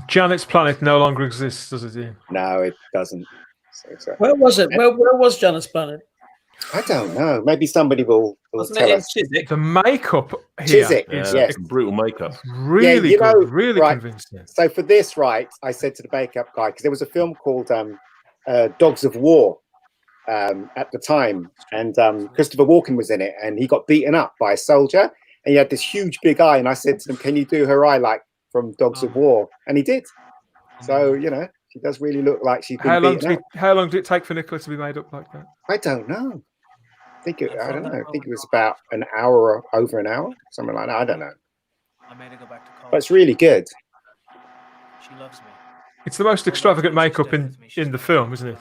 Janet's planet no longer exists, does it, Ian? No, it doesn't. So, where was it? Where was Janet's planet? I don't know. Maybe somebody will tell us. The makeup here. Chiswick, yes. Brutal makeup. Really good, really convincing. So for this, right, I said to the makeup guy, because there was a film called Dogs of War at the time, and Christopher Walken was in it, and he got beaten up by a soldier, and he had this huge big eye, and I said to him, can you do her eye like from Dogs of War? And he did. So, you know, she does really look like she's been beaten up. How long did it take for Nicola to be made up like that? I don't know. I don't know. I think it was about an hour, over an hour, something like that. I don't know. I made her go back to college. But it's really good. She loves me. It's the most extravagant makeup in the film, isn't it?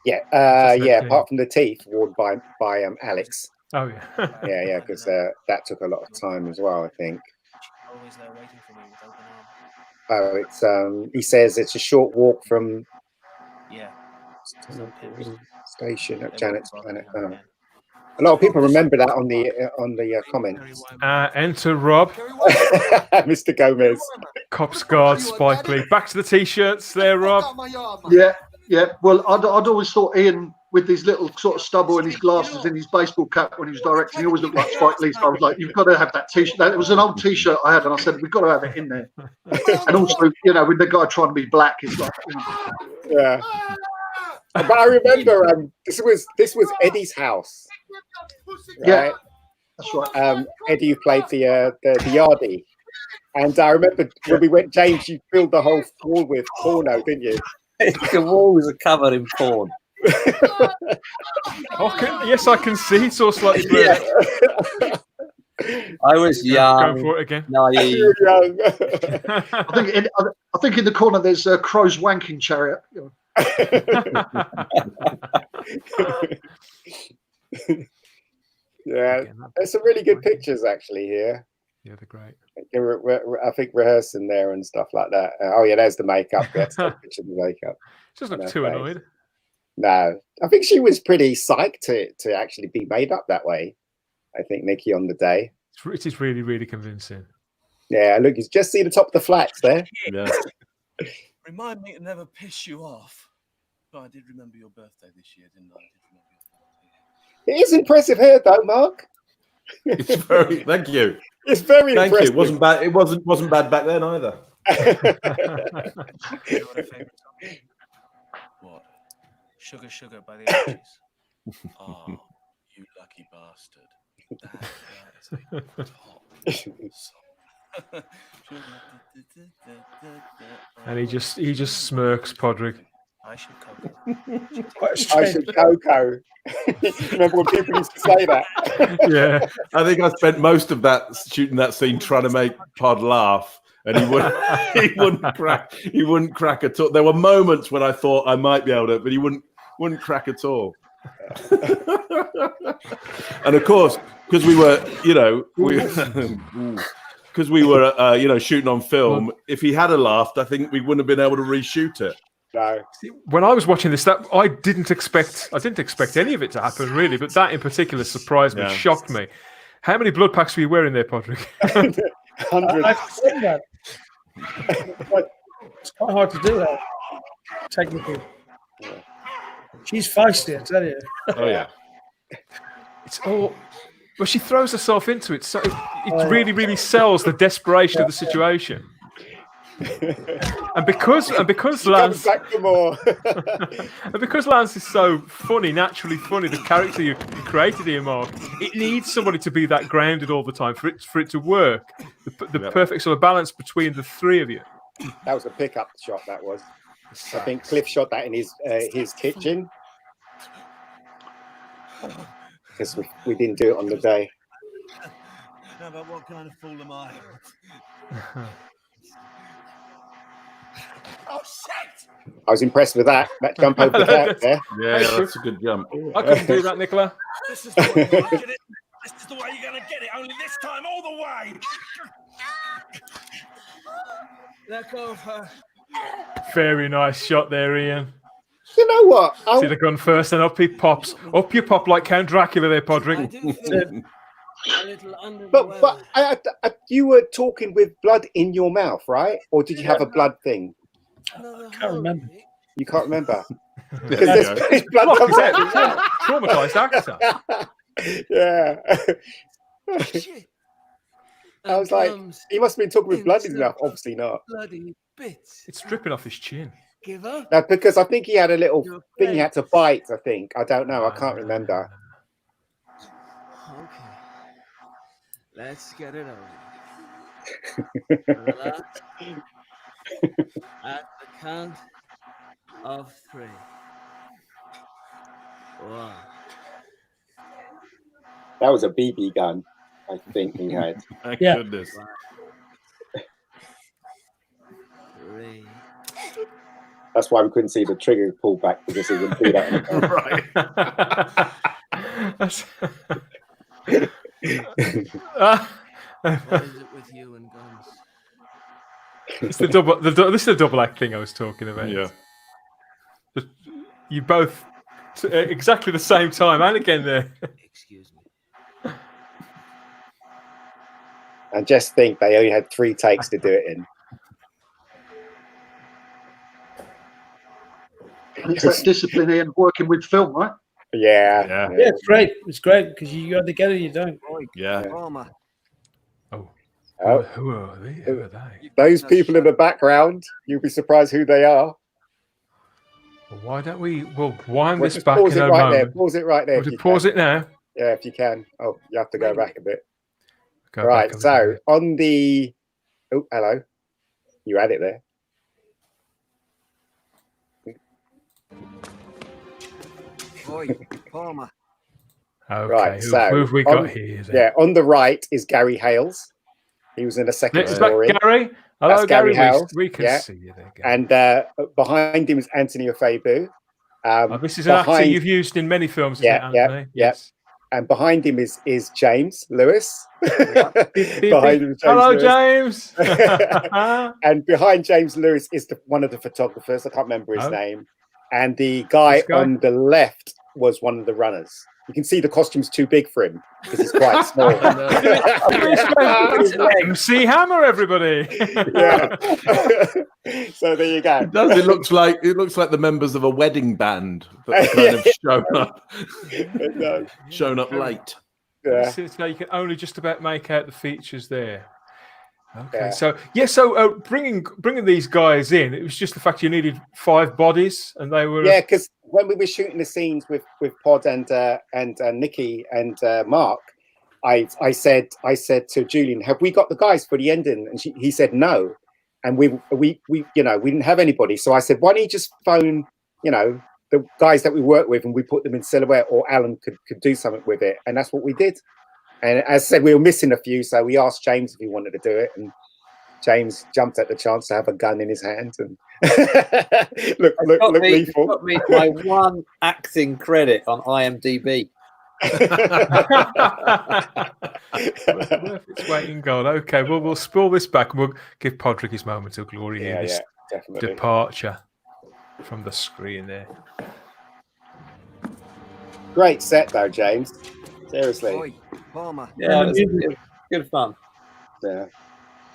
Yeah, yeah. Apart from the teeth worn by Alex. Oh yeah. yeah, because that took a lot of time as well, I think. She's always there waiting for me with open arms. Oh, it's he says it's a short walk from station at Janet's planet. Oh. A lot of people remember that on the comments. Enter Rob. Mr. Gomez. Cops Guard, Spike Lee. Back to the t-shirts there, Rob. Yeah. Yeah, well, I'd always thought Ian, with his little sort of stubble and his glasses and his baseball cap when he was directing, he always looked like Spike Lee. So I was like, you've got to have that T-shirt. It was an old T-shirt I had, and I said, we've got to have it in there. And also, you know, with the guy trying to be black, it's like, you know. Yeah. But I remember this was Eddie's house. Right? Yeah, that's right. Eddie played the yardie. And I remember when we went, James, you filled the whole wall with porno, didn't you? The walls are covered in porn. Yes, I can see. It's all slightly blurred. Yeah. I was young, Going for it again. naive. I think in the corner there's a Crow's wanking chariot. You know. Yeah, there's some really good pictures actually here. Yeah, they're great. I think rehearsing there and stuff like that. Oh yeah, there's the makeup. That's the picture of the makeup. She doesn't look too annoyed. No, I think she was pretty psyched to actually be made up that way. I think Nikki on the day. It is really, really convincing. Yeah, look, you just see the top of the flats there. Yeah. Remind me to never piss you off. But I did remember your birthday this year, didn't I? It is impressive hair, though, Mark. It's very. Thank you. It's very Thank impressive. you. It wasn't bad. It wasn't bad back then either. What? Sugar, Sugar by the Archies. Oh, you lucky bastard. That is a top song. And he just smirks, Podrick. I should cocoa. I should cocoa. Remember when people used to say that? Yeah, I think I spent most of that shooting that scene trying to make Pod laugh, and he wouldn't crack at all. There were moments when I thought I might be able to, but he wouldn't crack at all. And of course, because we were, shooting on film, if he had laughed, I think we wouldn't have been able to reshoot it. No. When I was watching this, I didn't expect any of it to happen, really. But that in particular surprised me, shocked me. How many blood packs were you wearing there, Podrick? 100. I've seen that. It's quite hard to do that, technically. She's feisty, I tell you. Oh yeah. It's all. Well, she throws herself into it, so it really, really sells the desperation of the situation. And because Lance back for more. and because Lance is so funny, naturally funny, the character you created here, Mark, it needs somebody to be that grounded all the time for it to work. The perfect sort of balance between the three of you. That was a pickup shot. That was. I think Cliff shot that in his kitchen because we didn't do it on the day. No, but what kind of fool am I? Oh shit! I was impressed with that jump over the couch there. Yeah, that's a good jump. I couldn't do that, Nicola. This is the way you're gonna get it. This is the way you're gonna get it. Only this time, all the way. Let go of her. Very nice shot there, Ian. You know what? See the gun first, and up he pops. Up you pop like Count Dracula there, Podrick. But you were talking with blood in your mouth, right? Or did you have a blood thing? I can't remember. You can't remember? Because there's blood comes out. Traumatized actor. Yeah. I was like, he must have been talking with blood in his mouth. Obviously not. Bloody bits. It's dripping off his chin. Give up. No, because I think he had a little thing he had to bite, I think. I don't know. I can't remember. Okay. Let's get it over. Relax. At the count of 3. 1. That was a BB gun, I think he had. Thank goodness. 3. That's why we couldn't see the trigger pull back because he wouldn't do that anymore. Right. What is it with you and guns? It's the double. This is the double act thing I was talking about. Yeah. You both exactly the same time, and again there. Excuse me. And just think they only had 3 takes to do it in. It's that discipline and working with film, right? Yeah. It's great. It's great because you either get it or you don't. Yeah. Who are they? Who are they? Those people in the background, you'll be surprised who they are. Well, why don't we? We'll wind Well, this just back pause in it a right moment. there. Pause it right there. We'll pause it now. Yeah, if you can. Oh, you have to go back a bit. Go right. back So on the. Oh, hello. You had it there. Okay. Right. So who have we got here? Then? Yeah, on the right is Gary Hales. He was in the second Is story. that Gary? Hello, That's Gary Hales. We can see you there, Gary. And behind him is Anthony Ofebu. This is an actor you've used in many films, isn't it, Anthony? Yes. And behind him is James Lewis. Behind him, hello, James. And behind James Lewis is one of the photographers. I can't remember his name. And the guy on the left was one of the runners. You can see the costume's too big for him because he's quite small. MC Hammer, everybody. Yeah. So there you go. It does. It looks like the members of a wedding band that have kind of shown up late. Yeah. So you can only just about make out the features there. Okay, so bringing these guys in, it was just the fact you needed 5 bodies, and they were because when we were shooting the scenes with Pod and Nikki and Mark, I said to Julian, "Have we got the guys for the ending?" And he said no, and we didn't have anybody. So I said, "Why don't you just phone the guys that we work with, and we put them in silhouette, or Alan could do something with it," and that's what we did. And as I said, we were missing a few, so we asked James if he wanted to do it, and James jumped at the chance to have a gun in his hand and look lethal. Got me my one acting credit on IMDb. Worth its weight in gold. Okay, well, we'll spoil this back and we'll give Podrick his moment of glory here. This departure from the screen there. Great set though, James. Seriously. Oi, Palmer. Yeah, it was good fun. Yeah.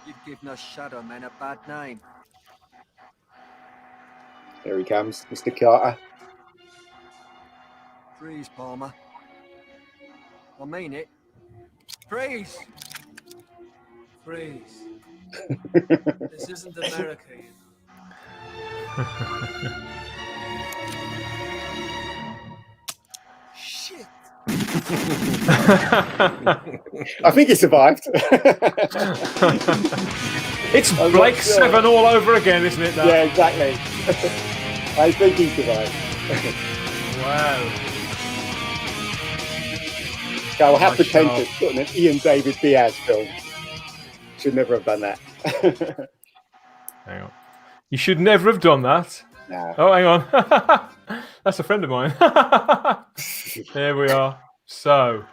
You've given us Shadow Men a bad name. Here he comes, Mr. Carter. Freeze, Palmer. I mean it. Freeze! Freeze. This isn't America, you know. Shit. I think he survived. It's Blake 7 all over again, isn't it? That? Yeah, exactly. I think he survived. Wow. I'll have to tend to put in an Ian David Diaz film. Should never have done that. Hang on. You should never have done that. No. Oh, hang on. That's a friend of mine. There we are. So.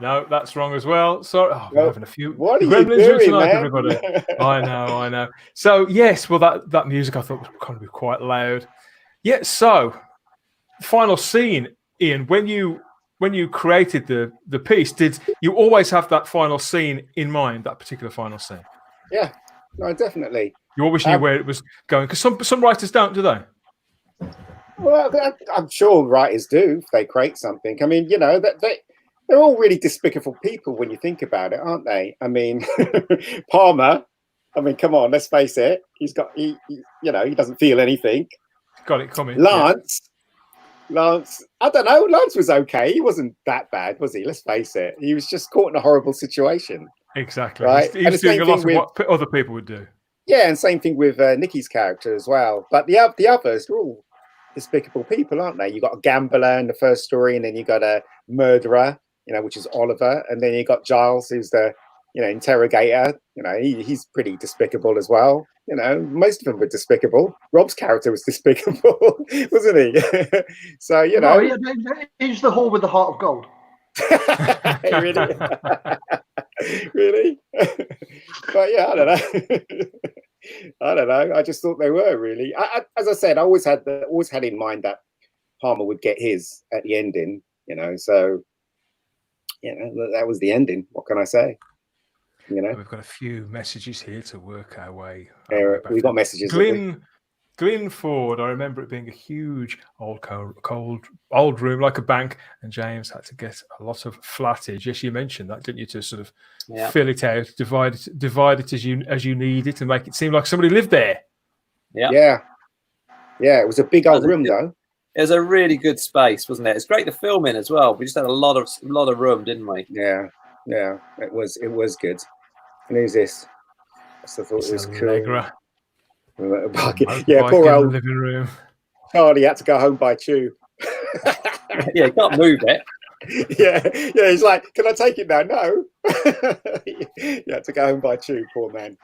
No, that's wrong as well. Sorry. Oh, we're having a few. What are you Gremlins doing, tonight, man? everybody. I know. So, yes, well, that music I thought was going to be quite loud. Yeah, so, final scene, Ian, when you created the piece, did you always have that final scene in mind, that particular final scene? Yeah, no, definitely. You always knew where it was going? Because some writers don't, do they? Well, I'm sure writers do if they create something. I mean, they're all really despicable people when you think about it, aren't they? I mean, Palmer, I mean, come on, let's face it. He doesn't feel anything. Got it coming. Lance, I don't know. Lance was okay. He wasn't that bad, was he? Let's face it. He was just caught in a horrible situation. Exactly. Right? He was doing a lot of what other people would do. Yeah, and same thing with Nikki's character as well. But the others, they're all despicable people, aren't they? You got a gambler in the first story, and then you got a murderer, which is Oliver, and then you got Giles, who's the interrogator. He's pretty despicable as well. Most of them were despicable. Rob's character was despicable, wasn't he? So he's the whore with the heart of gold. Really? Really? But yeah, I don't know. I just thought they were really. As I said, I always had in mind that Palmer would get his at the ending. So that was the ending. What can I say? We've got a few messages here to work our way. We've got messages. Glyn Glenford. I remember it being a huge old room like a bank, and James had to get a lot of flattage. Yes, you mentioned that, didn't you? To sort of fill it out, divide it as you need it, and make it seem like somebody lived there. Yeah. It was a big old room, though. It was a really good space, wasn't it? It's great to film in as well. We just had a lot of room, didn't we? Yeah. It was good. And who's this? I thought it was cool. Allegra. Yeah, poor old living room. Charlie had to go home by tube. Yeah, you can't move it. Yeah. He's like, "Can I take it now?" No. You had to go home by tube, poor man.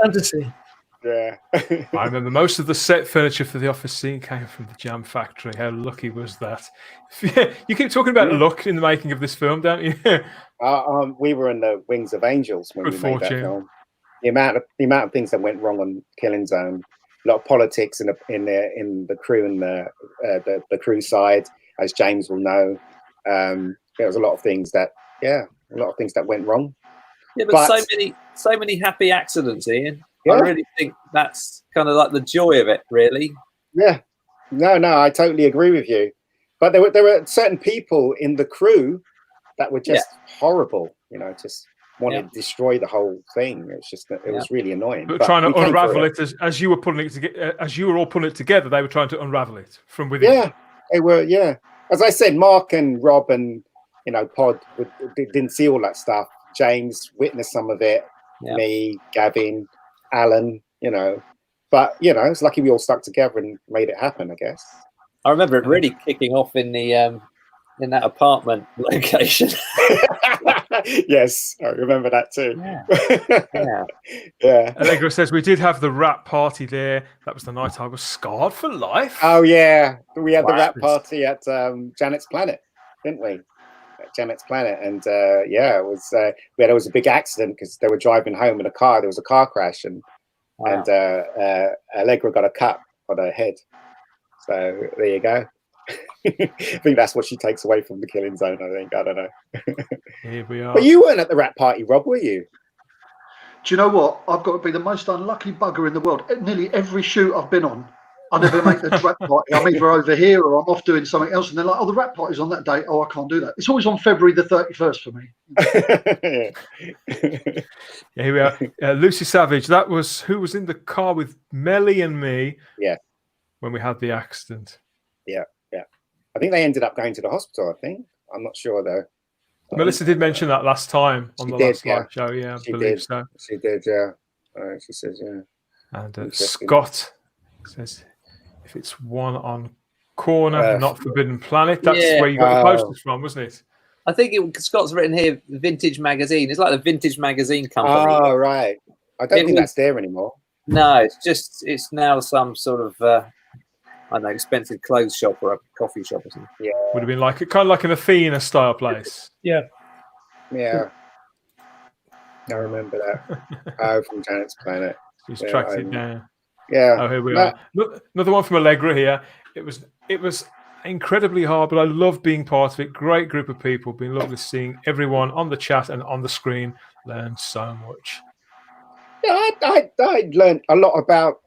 Fantasy. Yeah. I remember most of the set furniture for the office scene came from the Jam Factory. How lucky was that? You keep talking about luck in the making of this film, don't you? We were in the Wings of Angels when we made that film. The amount of things that went wrong on Killing Zone, a lot of politics in the crew and the crew side, as James will know. There was a lot of things that went wrong. Yeah, but so many happy accidents, Ian. Yeah. I really think that's kind of like the joy of it, really. Yeah. No, I totally agree with you. But there were certain people in the crew that were just horrible, just wanted to destroy the whole thing. It was really annoying. But trying to unravel it as you were pulling it together, as you were all pulling it together, they were trying to unravel it from within. Yeah, they were. Yeah, as I said, Mark and Rob and Pod didn't see all that stuff. James witnessed some of it. Yeah. Me, Gavin, Alan. But it's lucky we all stuck together and made it happen, I guess. I remember it really kicking off in the in that apartment location. Yes, I remember that too. Yeah. Allegra says we did have the rap party there. That was the night I was scarred for life. Oh yeah, we had the rap party at Janet's Planet, didn't we? At Janet's Planet, and it was there was a big accident because they were driving home in a car. There was a car crash, and Allegra got a cut on her head. So there you go. I think that's what she takes away from the Killing Zone. I don't know. Here we are. But you weren't at the rap party, Rob, were you? Do you know what? I've got to be the most unlucky bugger in the world. At nearly every shoot I've been on, I never make the rap party. I'm either over here or I'm off doing something else. And they're like, "Oh, the rap party's on that day." Oh, I can't do that. It's always on February the 31st for me. Yeah, here we are. Lucy Savage. That was who was in the car with Melly and me. Yeah. When we had the accident. Yeah. I think they ended up going to the hospital. I'm not sure though. Melissa did mention that last time on the last live show. Yeah, I believe so. She did. Yeah. She says, yeah. And Scott says, if it's one on corner, not Forbidden Planet, that's where you got the posters from, wasn't it? I think Scott's written here, Vintage Magazine. It's like the Vintage Magazine company. Oh, right. I don't think that's there anymore. No, it's now some sort of, I don't know, expensive clothes shop or a coffee shop or something. Yeah. Would have been like kind of like an Athena style place. Yeah. I remember that. From Janet's Planet. Just tracked it down. Yeah. Oh, here we are. Another one from Allegra here. It was incredibly hard, but I love being part of it. Great group of people. Been lovely seeing everyone on the chat and on the screen. Learned so much. Yeah, I learned a lot about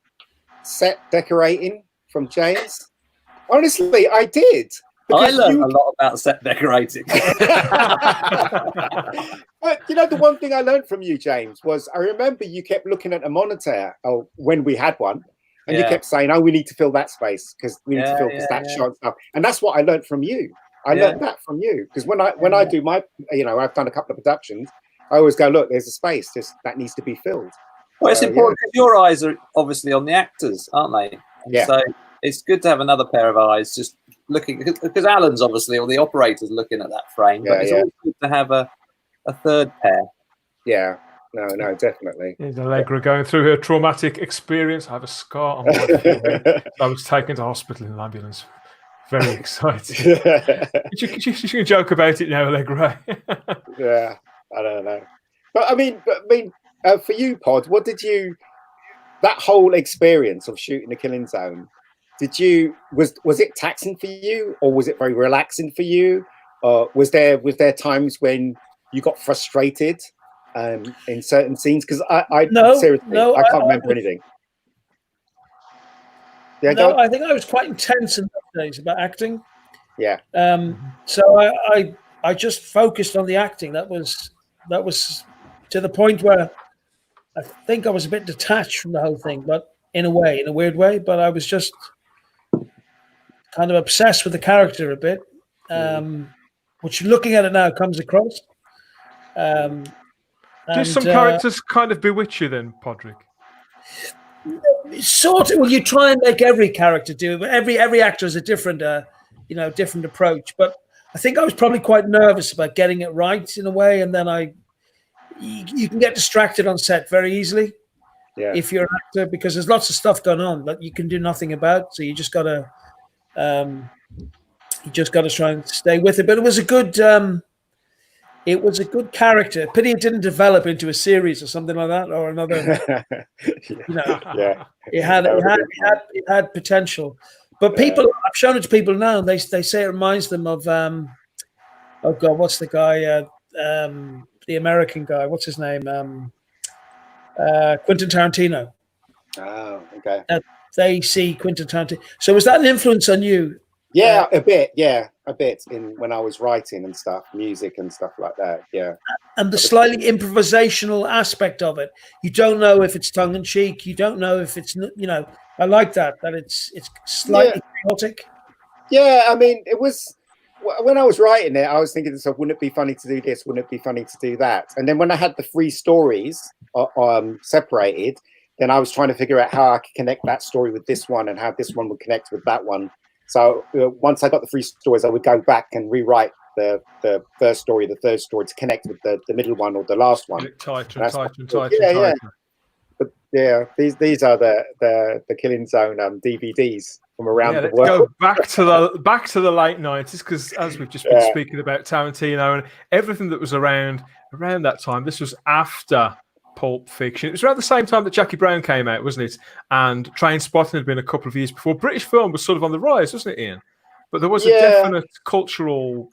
set decorating from James. Honestly, I did. I learned a lot about set decorating. But the one thing I learned from you, James, was I remember you kept looking at a monitor when we had one, and you kept saying, "Oh, we need to fill that space because we need to fill that shot and stuff." And that's what I learned from you. I learned that from you because when I do my, I've done a couple of productions. I always go, "Look, there's a space that needs to be filled." Well, it's important because your eyes are obviously on the actors, aren't they? And so it's good to have another pair of eyes just looking, because Alan's obviously, or the operator's looking at that frame, but it's always good to have a third pair. Yeah, no, definitely. Here's Allegra going through her traumatic experience. I have a scar on my forehead. I was taken to hospital in an ambulance. Very exciting. You can joke about it now, Allegra. Yeah, I don't know. But I mean, for you, Pod, what did you? That whole experience of shooting the Killing Zone, was it taxing for you, or was it very relaxing for you? Was there times when you got frustrated in certain scenes? Because I seriously, I can't remember anything. Yeah, no, I think I was quite intense in those days about acting. Yeah. So I just focused on the acting. That was to the point where I think I was a bit detached from the whole thing, but in a weird way. But I was just kind of obsessed with the character a bit, which looking at it now comes across. Do some characters kind of bewitch you then, Podrick? Sort of. Well, you try and make every character do it, but every actor has a different, different approach. But I think I was probably quite nervous about getting it right in a way, and then you can get distracted on set very easily if you're an actor, because there's lots of stuff going on that you can do nothing about. So you just gotta try and stay with it. But it was a good. It was a good character. Pity it didn't develop into a series or something like that, or another. It had potential. But people, I've shown it to people now. They say it reminds them of oh God, what's the guy? The American guy. What's his name? Quentin Tarantino. Oh, okay. They see Quentin Tarantino. So was that an influence on you? Yeah, a bit. Yeah, a bit. When I was writing and stuff, music and stuff like that. Yeah. And the slightly improvisational aspect of it. You don't know if it's tongue in cheek. You don't know if it's, I like that it's slightly chaotic. Yeah, I mean, it was, when I was writing it, I was thinking to myself, wouldn't it be funny to do this? Wouldn't it be funny to do that? And then when I had the 3 stories separated, then I was trying to figure out how I could connect that story with this one and how this one would connect with that one. So once I got the 3 stories, I would go back and rewrite the first story, the third story to connect with the middle one or the last one. Tighter. But yeah, these are the Killing Zone DVDs from around the world. Go back to the late 90s, because as we've just been speaking about Tarantino and everything that was around that time, this was after Pulp Fiction. It was around the same time that Jackie Brown came out, wasn't it? And Trainspotting had been a couple of years before. British film was sort of on the rise, wasn't it, Ian? But there was a definite cultural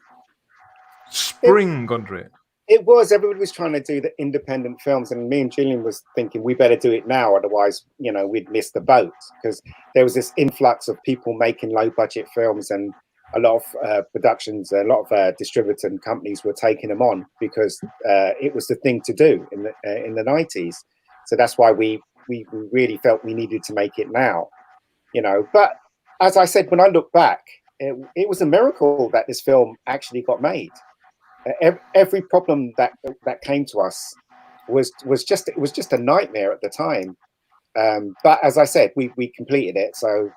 spring under it. It was. Everybody was trying to do the independent films, and me and Gillian was thinking we better do it now, otherwise, we'd miss the boat, because there was this influx of people making low-budget films, and a lot of productions, a lot of distributor and companies were taking them on because it was the thing to do in the 90s. So that's why we really felt we needed to make it now, But as I said, when I look back, it was a miracle that this film actually got made. Every problem that came to us was just a nightmare at the time. But as I said, we completed it, so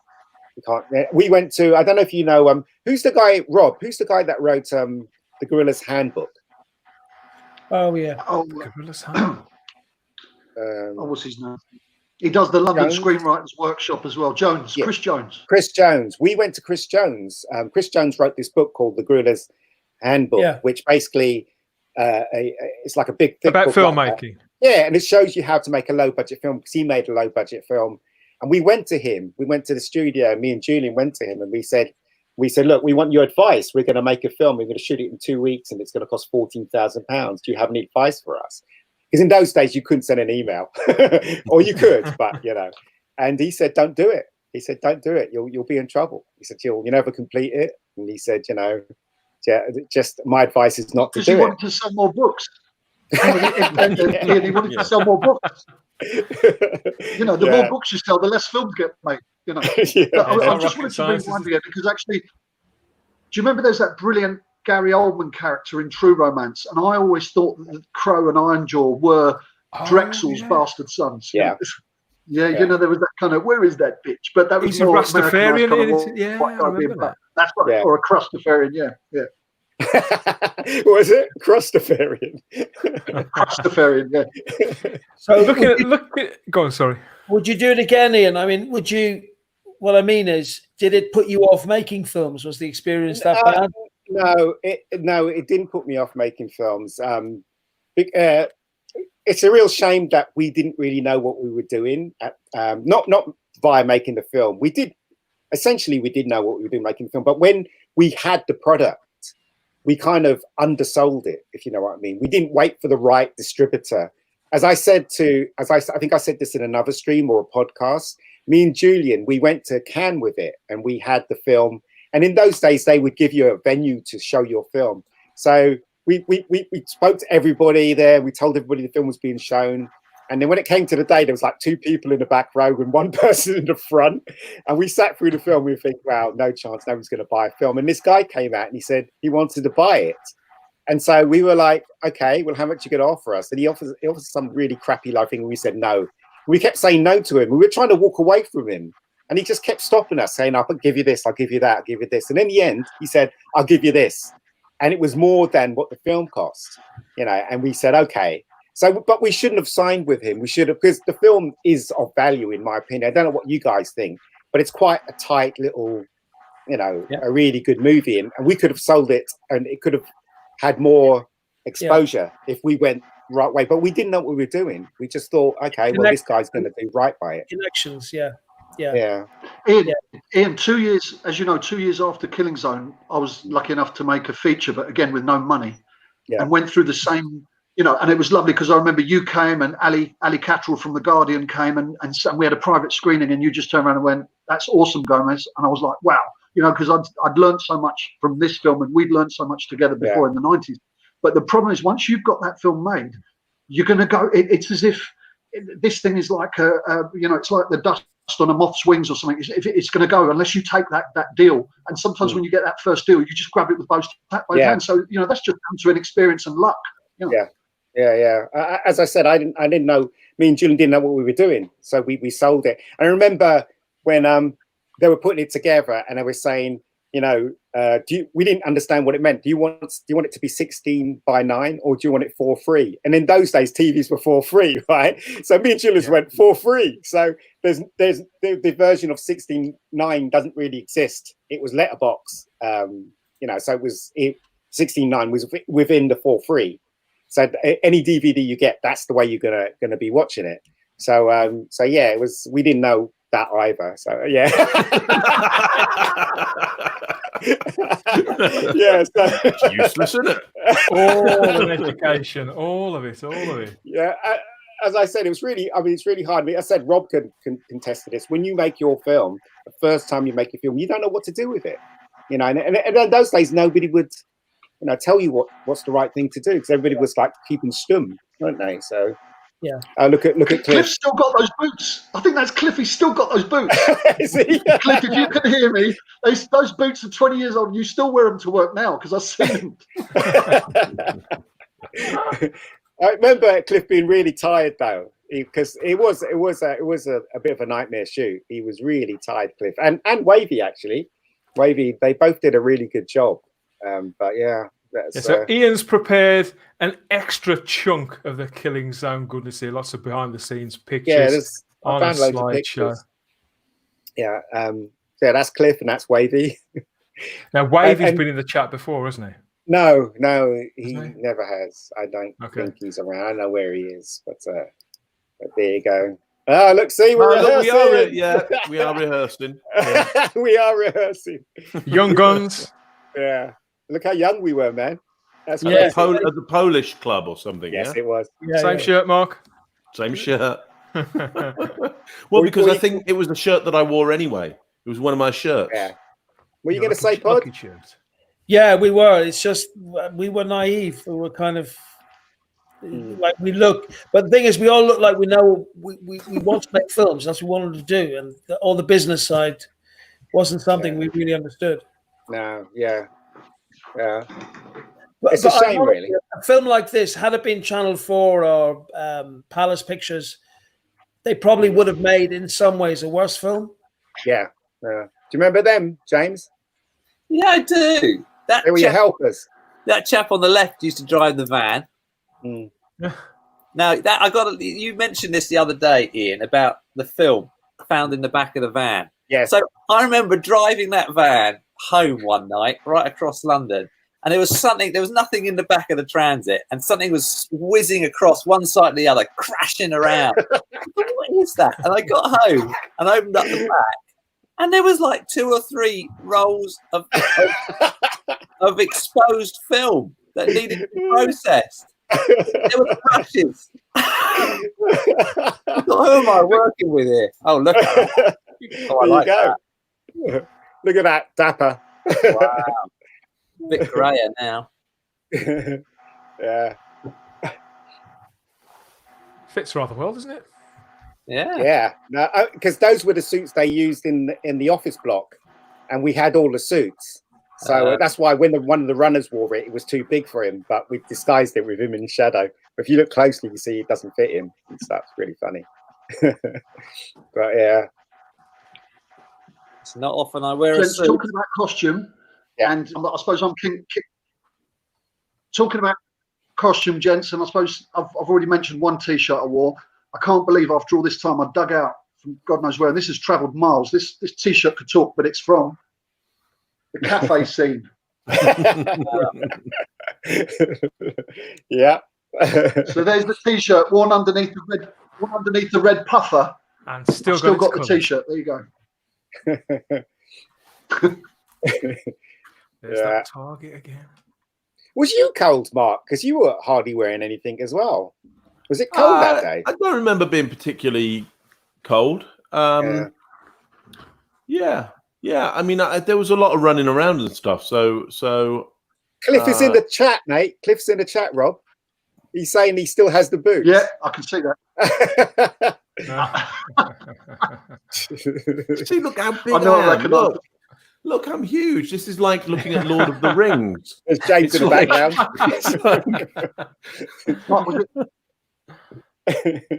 we can't. We went to, I don't know if you know, who's the guy, Rob? Who's the guy that wrote the Gruelers Handbook? Oh yeah. Oh, Gruelers Handbook. What's his name? He does the London Jones? Screenwriters Workshop as well. Jones, yeah. Chris Jones. We went to Chris Jones. Chris Jones wrote this book called The Gruelers Handbook, which basically it's like a big thing about filmmaking. Yeah, and it shows you how to make a low budget film, because he made a low budget film. And we went to him. We went to the studio. Me and Julian went to him, and we said, look, we want your advice. We're going to make a film. We're going to shoot it in 2 weeks, and it's going to cost £14,000. Do you have any advice for us? Because in those days you couldn't send an email, or you could, but And he said, don't do it. He said, don't do it. You'll be in trouble. He said, you'll never complete it. And he said, just my advice is not to do it. Because he wanted to sell more books. He wanted to sell more books. The more books you sell, the less films get made. I just wanted to rewind again, because actually, do you remember there's that brilliant Gary Oldman character in True Romance? And I always thought that Crow and Ironjaw were Drexel's bastard sons. Yeah. There was that kind of, where is that bitch? But that was he's more a Rastafarian. I remember that. That's right, or a Crustafarian. Yeah. Was it Crustafarian? Crustafarian, yeah. So look at. Go on, sorry. Would you do it again, Ian? I mean, would you? What I mean is, did it put you off making films? Was the experience that bad? No, it didn't put me off making films. It's a real shame that we didn't really know what we were doing. Not via making the film. We did know what we were doing making the film, but when we had the product, we kind of undersold it, if you know what I mean. We didn't wait for the right distributor. I think I said this in another stream or a podcast, me and Julian, we went to Cannes with it, and we had the film. And in those days, they would give you a venue to show your film. So we spoke to everybody there. We told everybody the film was being shown. And then when it came to the day, there was like 2 people in the back row and 1 person in the front. And we sat through the film. We think, wow, no chance, no one's going to buy a film. And this guy came out and he said he wanted to buy it. And so we were like, okay, well, how much are you going to offer us? And he offered some really crappy low thing. And we said no. We kept saying no to him. We were trying to walk away from him. And he just kept stopping us, saying, I'll give you this, I'll give you that, I'll give you this. And in the end, he said, I'll give you this. And it was more than what the film cost, you know. And we said, okay. So, but we shouldn't have signed with him. We should have, because the film is of value, in my opinion. I don't know what you guys think, but it's quite a tight little, you know, a really good movie. And we could have sold it, and it could have had more exposure if we went the right way. But we didn't know what we were doing. We just thought, okay, well, this guy's going to do right by it. Connections, yeah. Ian, 2 years, as you know, 2 years after Killing Zone, I was lucky enough to make a feature, but again with no money, and went through the same, you know. And it was lovely because I remember you came, and Ali Cattrall from The Guardian came, and we had a private screening, and you just turned around and went, "That's awesome, Gomez." And I was like, wow, you know, because I'd learned so much from this film, and we'd learned so much together before in the 90s. But the problem is, once you've got that film made, you're going to go. It's as if this thing is like you know, it's like the dust on a moth's wings or something. It's going to go unless you take that deal. And sometimes when you get that first deal, you just grab it with both hands. So, you know, that's just down to an experience and luck. You know? As I said, I didn't know. Me and Julian didn't know what we were doing, so we sold it. And I remember when they were putting it together, and they were saying, you know, we didn't understand what it meant. Do you want it to be 16:9, or do you want it 4:3? And in those days, TVs were 4:3, right? So me and Julius went 4:3. So there's the version of 16:9 doesn't really exist. It was letterbox, you know. So 16:9 was within the 4:3. So any DVD you get, that's the way you're gonna be watching it. So yeah, it was. We didn't know that either. So yeah. So useless, isn't it? All of education, all of it. Yeah, as I said, it was really. I mean, it's really hard. I said Rob can contest to this. When you make your film, the first time you make a film, you don't know what to do with it. You know, and in those days, nobody would, you know, tell you what's the right thing to do, because everybody was like keeping stum, weren't they? So. Yeah. Look at Cliff. Cliff's still got those boots. I think that's Cliff. He's still got those boots. Is he? Cliff, if you can hear me, those boots are 20 years old. You still wear them to work now, because I've seen them. I remember Cliff being really tired though, because it was a bit of a nightmare shoot. He was really tired, Cliff, and Wavy actually. Wavy, they both did a really good job. But yeah. So Ian's prepared an extra chunk of the Killing Zone goodness here. Lots of behind the scenes pictures. I found loads of pictures. Yeah, that's Cliff and that's Wavy. Now Wavy's been in the chat before, hasn't he? No, he never has. I don't think he's around. I don't know where he is, but there you go. Oh, look, see, we're rehearsing. We are rehearsing. Yeah. We are rehearsing. Young guns. Yeah. Look how young we were, man. That's at the Polish club or something. Yes, it was. Same shirt, Mark. Same shirt. Well, because I think it was the shirt that I wore anyway. It was one of my shirts. Yeah. Were you going to say, Pod? Yeah, we were. It's just we were naive. We were kind of like we look. But the thing is, we all look like we know we want to make films. That's what we wanted to do, and all the business side wasn't something we really understood. No, yeah. Yeah, it's a shame, really. A film like this, had it been Channel 4 or Palace Pictures, they probably would have made, in some ways, a worse film. Yeah. Do you remember them, James? Yeah, I do. They were your helpers. That chap on the left used to drive the van. Now, you mentioned this the other day, Ian, about the film found in the back of the van. Yes. So I remember driving that van home one night right across London, and there was nothing in the back of the transit, and something was whizzing across one side and the other, crashing around. What is that? And I got home and opened up the back, and there was like 2 or 3 rolls of exposed film that needed to be processed. There were crashes. Who am I working with here? Oh, look at that. Oh, I like that. Look at that, dapper. Wow. A bit grayer now. Yeah. Fits rather well, doesn't it? Yeah. Yeah. No, because those were the suits they used in the office block, and we had all the suits. So that's why when one of the runners wore it, it was too big for him. But we disguised it with him in shadow. But if you look closely, you see it doesn't fit him and stuff. It's really funny. But yeah. It's not often I wear a Gents, suit. talking about costume, and I suppose I'm talking about costume, gents, and I suppose I've already mentioned one T-shirt I wore. I can't believe after all this time I dug out from God knows where, and this has travelled miles. This T-shirt could talk, but it's from the cafe scene. Yeah. So there's the T-shirt worn underneath the red puffer, and still got the T-shirt. There you go. There's that target again. Was you cold, Mark? Because you were hardly wearing anything as well. Was it cold that day? I don't remember being particularly cold. Yeah. I mean, there was a lot of running around and stuff. So Cliff is in the chat, mate. Cliff's in the chat, Rob. He's saying he still has the boots. Yeah, I can see that. See, look how big I am. Look, I'm huge. This is like looking at Lord of the Rings. There's James in the background.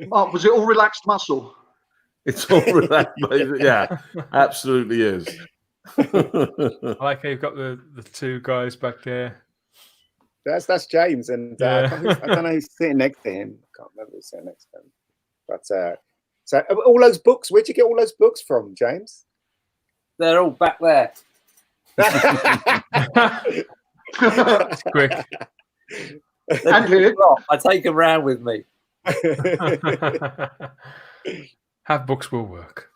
Mark, was it all relaxed muscle? It's all relaxed. Yeah, absolutely is. I like how you've got the two guys back there. That's James, and I don't know who's sitting next to him. I can't remember who's sitting next to him. But so all those books, where'd you get all those books from, James? They're all back there. That's quick. I take them around with me. Have books will work.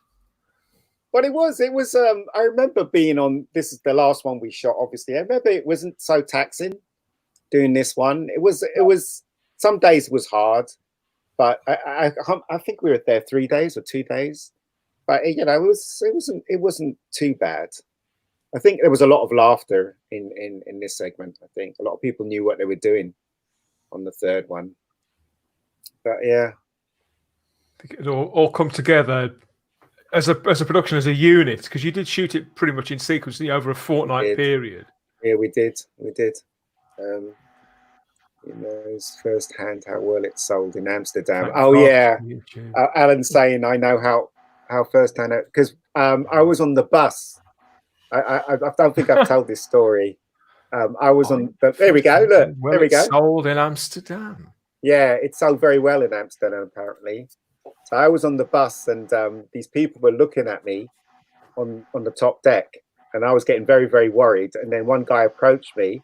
But it was. I remember being on. This is the last one we shot. Obviously, I remember it wasn't so taxing doing this one. It was. Some days it was hard, but I think we were there 3 days or 2 days. But it wasn't too bad. I think there was a lot of laughter in this segment. I think a lot of people knew what they were doing on the third one. But yeah, it all come together as a production, as a unit, because you did shoot it pretty much in sequence over a fortnight period. Yeah, we did. He knows firsthand how well it sold in Amsterdam. Alan's saying I know how firsthand, because I was on the bus. I don't think I've told this story. I was on there we go. Look, there we go. Sold in Amsterdam. Yeah, it sold very well in Amsterdam, apparently. So I was on the bus, and these people were looking at me on the top deck, and I was getting very, very worried. And then one guy approached me,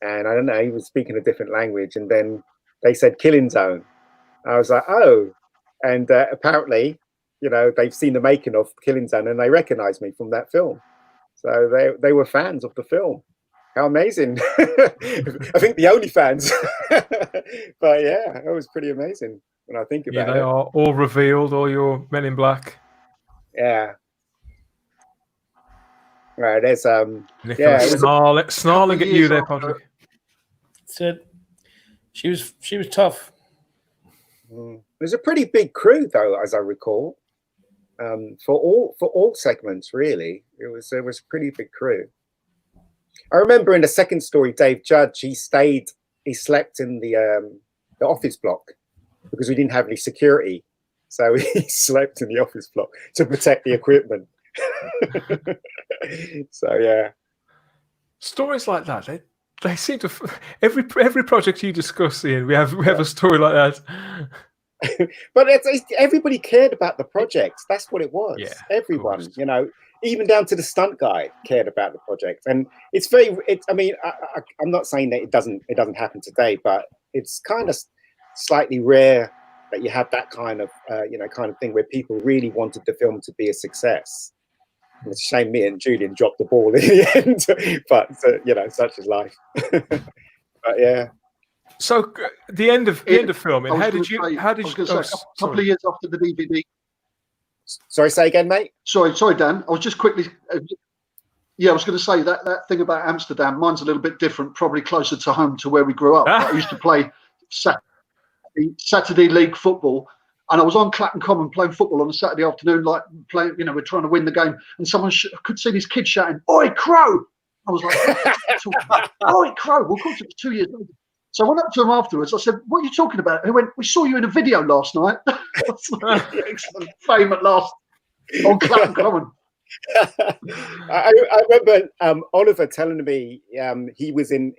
and I don't know, he was speaking a different language, and then they said "Killing Zone." I was like, oh, and apparently, they've seen the making of Killing Zone, and they recognized me from that film. So they were fans of the film. How amazing. I think the only fans. But yeah, it was pretty amazing when I think about it. They are all revealed, all your Men in Black. Yeah. Right, there's Nicholas snarling at you there, Podrick. Said she was tough. It was a pretty big crew, though, as I recall. For all segments, really, it was a pretty big crew. I remember in the second story, Dave Judge, he slept in the office block because we didn't have any security, so he slept in the office block to protect the equipment. So yeah, stories like that they seem to every project you discuss, Ian, we have a story like that. But everybody cared about the project. That's what it was. Yeah, everyone, even down to the stunt guy cared about the project. And I mean, I'm not saying that it doesn't happen today, but it's kind of slightly rare that you have that kind of thing where people really wanted the film to be a success. And it's a shame me and Julian dropped the ball in the end, but such is life. But yeah. So the end of filming. How did you? A couple of years after the DVD. Sorry, say again, mate. Sorry, Dan. I was just quickly. Yeah, I was going to say that thing about Amsterdam. Mine's a little bit different, probably closer to home to where we grew up. I used to play Saturday league football, and I was on Clapham Common playing football on a Saturday afternoon, like playing. You know, we're trying to win the game, and someone could see these kids shouting, "Oi, Crow!" I was like, "Oi, Crow!" Well, of course, it was 2 years later. So I went up to him afterwards. I said, "What are you talking about?" He went, "We saw you in a video last night." Excellent fame at last on Clapham Common. I remember Oliver telling me he was in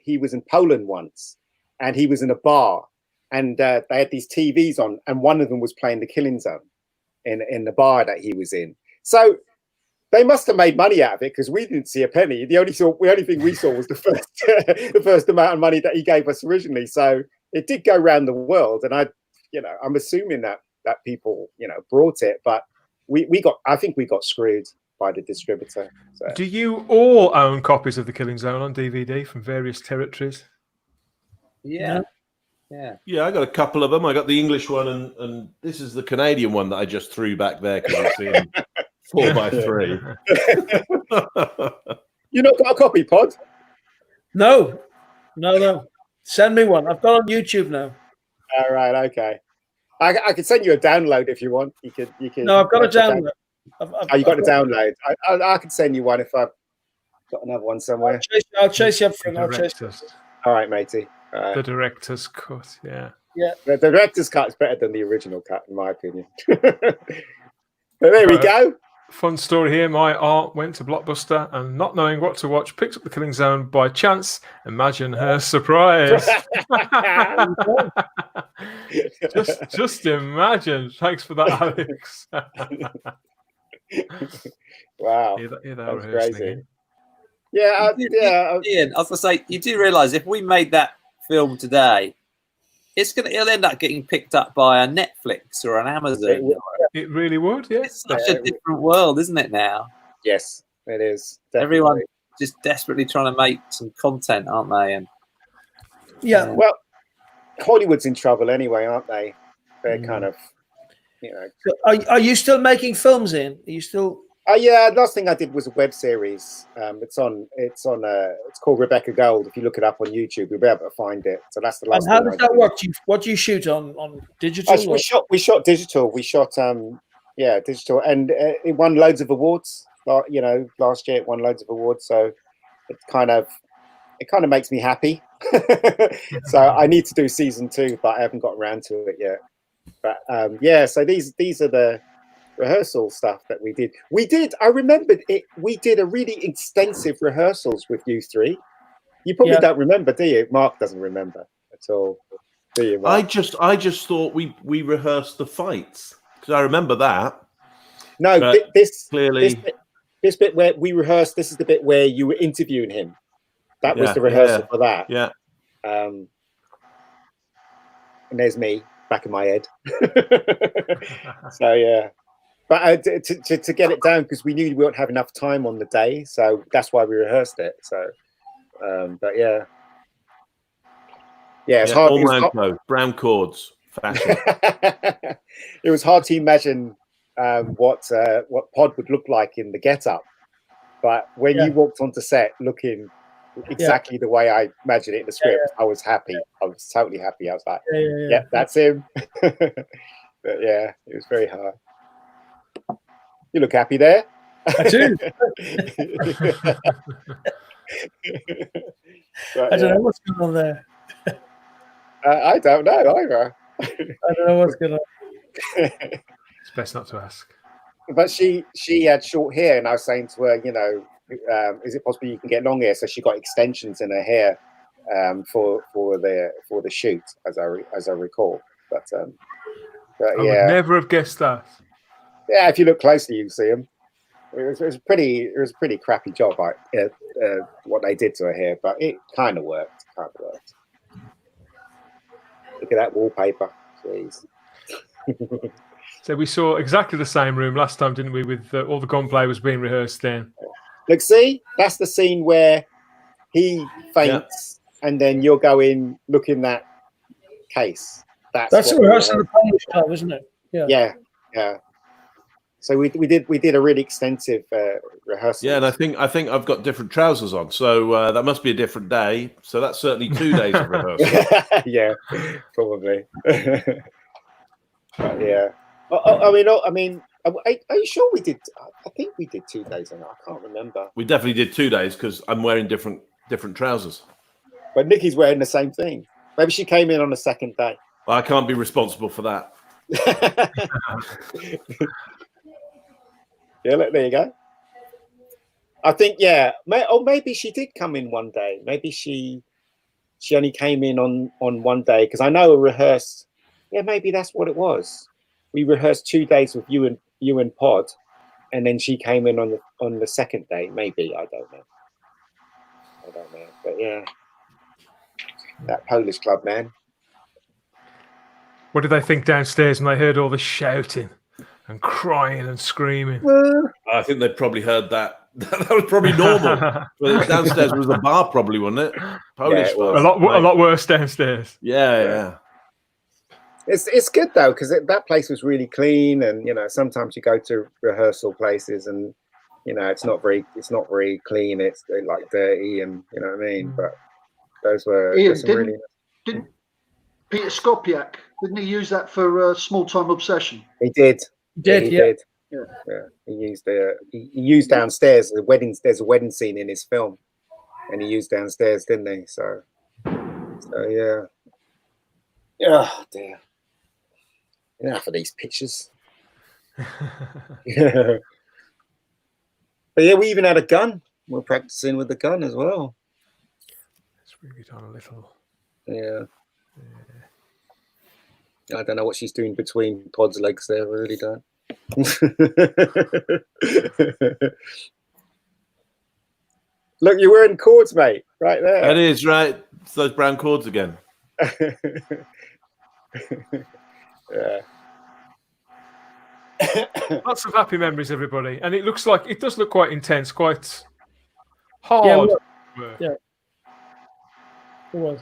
Poland once, and he was in a bar, and they had these TVs on, and one of them was playing The Killing Zone in the bar that he was in. So they must have made money out of it, because we didn't see a penny. The only thing we saw was the first amount of money that he gave us originally. So it did go around the world, and I'm assuming that people brought it, but I think we got screwed by the distributor. So. Do you all own copies of The Killing Zone on DVD from various territories? Yeah. I got a couple of them. I got the English one, and this is the Canadian one that I just threw back there because it's in 4x3. You not got a copy, Pod? No. Send me one. I've got on YouTube now. All right, okay. I can send you a download if you want. You can. No, I've got a download. You got a download. I can send you one if I've got another one somewhere. I'll chase you up for it. All right, matey. All right. The director's cut, yeah. The director's cut is better than the original cut, in my opinion. But there we go. Fun story here. My aunt went to Blockbuster and, not knowing what to watch, picked up The Killing Zone by chance. Imagine her surprise. just imagine. Thanks for that, Alex. Wow. That's crazy. Yeah, Ian, I was going to say, you do realise if we made that film today, it'll end up getting picked up by a Netflix or an Amazon. It really would, yeah. It's such a different world, isn't it now? Yes, it is. Definitely. Everyone just desperately trying to make some content, aren't they? And well, Hollywood's in trouble anyway, aren't they? They're kind of, So are you still making films, Ian? Are you still? Yeah, last thing I did was a web series. It's called Rebecca Gold. If you look it up on YouTube, you'll be able to find it. So that's the last. And how does that work? What do you shoot on digital? We shot digital. We shot digital, and it won loads of awards. Last year it won loads of awards. So it kind of makes me happy. So I need to do season 2, but I haven't got around to it yet. But so these are the rehearsal stuff that we did. I remembered it. We did a really extensive rehearsals with you three. You probably don't remember, do you? Mark doesn't remember at all, do you, Mark? I just thought we rehearsed the fights, because I remember that. No, this bit where we rehearsed. This is the bit where you were interviewing him. That was the rehearsal for that. Yeah. And there's me back in my head. So yeah. But to get it down, because we knew we wouldn't have enough time on the day, so that's why we rehearsed it. So, but it's hard. Brown cords, fashion. It was hard to imagine what Pod would look like in the get-up, but when you walked onto set looking exactly the way I imagined it in the script, I was happy. I was totally happy. I was like, yeah, that's him. But yeah, it was very hard. You look happy there. I do. But, I don't know what's going on there. I don't know either. I don't know what's going on. It's best not to ask. But she had short hair, and I was saying to her, is it possible you can get long hair? So she got extensions in her hair for the shoot, as I recall. But I would never have guessed that. Yeah, if you look closely, you can see them. It was a pretty crappy job, what they did to her hair, but it kind of worked. Look at that wallpaper, please. So we saw exactly the same room last time, didn't we? With all the gunplay was being rehearsed then. Look, see, that's the scene where he faints, and then you're going looking that case. That's what a rehearsal in the Polish club, isn't it? Yeah. So we did a really extensive rehearsal. Yeah, and I think I've got different trousers on, so that must be a different day. So that's certainly 2 days of rehearsal. Yeah, probably. But yeah. I mean, are you sure we did? I think we did 2 days on it. I can't remember. We definitely did 2 days because I'm wearing different trousers. But Nikki's wearing the same thing. Maybe she came in on the second day. Well, I can't be responsible for that. Yeah, look, there you go. I think, maybe she did come in one day. Maybe she only came in on one day, because I know we rehearsed. Yeah, maybe that's what it was. We rehearsed 2 days with you and Pod, and then she came in on the second day. Maybe, I don't know. But yeah, that Polish club, man. What did they think downstairs when they heard all the shouting and crying and screaming? I think they probably heard that. That was probably normal. But downstairs was a bar, probably, wasn't it? Polish bar. A lot worse downstairs. Yeah. It's good though, because that place was really clean, and sometimes you go to rehearsal places and it's not very clean. It's like dirty, and you know what I mean. But those were Ian, really. Didn't Peter Skopiak, didn't he use that for Small Time Obsession? He did. He did. Yeah. He used downstairs. There's a wedding scene in his film, and he used downstairs, didn't he? So yeah. Oh dear. Enough of these pictures. Yeah. But yeah, we even had a gun. We're practicing with the gun as well. Let's bring it on a little. Yeah. I don't know what she's doing between Pod's legs there. I really don't. Look, you're wearing cords, mate. Right there. That is right. It's those brown cords again. Yeah. Lots of happy memories, everybody, and it does look quite intense, quite hard. Yeah, it was.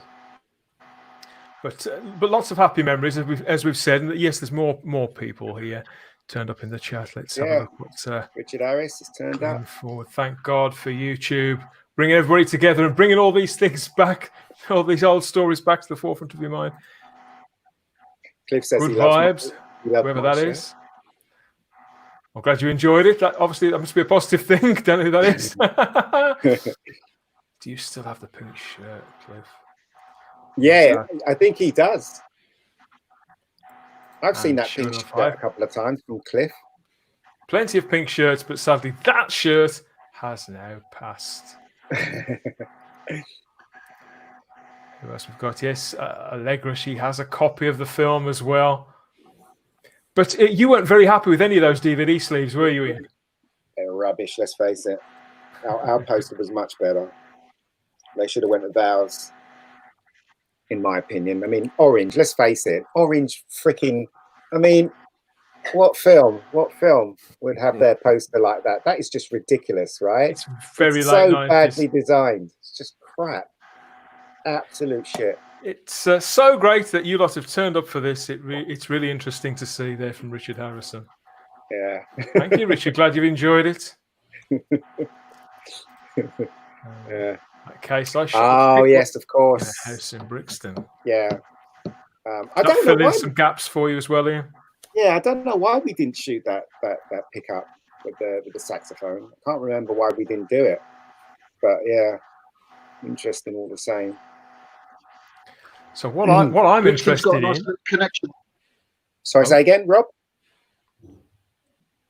But lots of happy memories, as we've said. And yes, there's more people here turned up in the chat. Let's have a look what Richard Harris has turned up. Forward. Thank God for YouTube, bringing everybody together and bringing all these things back, all these old stories back to the forefront of your mind. Cliff says good vibes, whoever that is. I'm glad you enjoyed it. That must be a positive thing. Don't know who that is. Do you still have the pink shirt, Cliff? Yeah, I think he does. I've seen that pink shirt a couple of times from Cliff. Plenty of pink shirts, but sadly that shirt has now passed. Who else we've got? Yes, Allegra, she has a copy of the film as well. But you weren't very happy with any of those DVD sleeves, were you, Ian? They're rubbish, let's face it. Our poster was much better. They should have went with ours, in my opinion. I mean, orange, let's face it. Orange freaking... I mean, what film would have their poster like that? That is just ridiculous, right? It's very so badly designed. It's just crap. Absolute shit. It's so great that you lot have turned up for this. It's really interesting to see there from Richard Harrison. Yeah. Thank you, Richard. Glad you've enjoyed it. Yeah. Okay, so yes, of course. A house in Brixton. Yeah. I don't know why. Some gaps for you as well, Ian. Yeah, I don't know why we didn't shoot that pickup with the saxophone. I can't remember why we didn't do it. But yeah, interesting all the same. So what I'm interested in connection. Sorry, say again, Rob.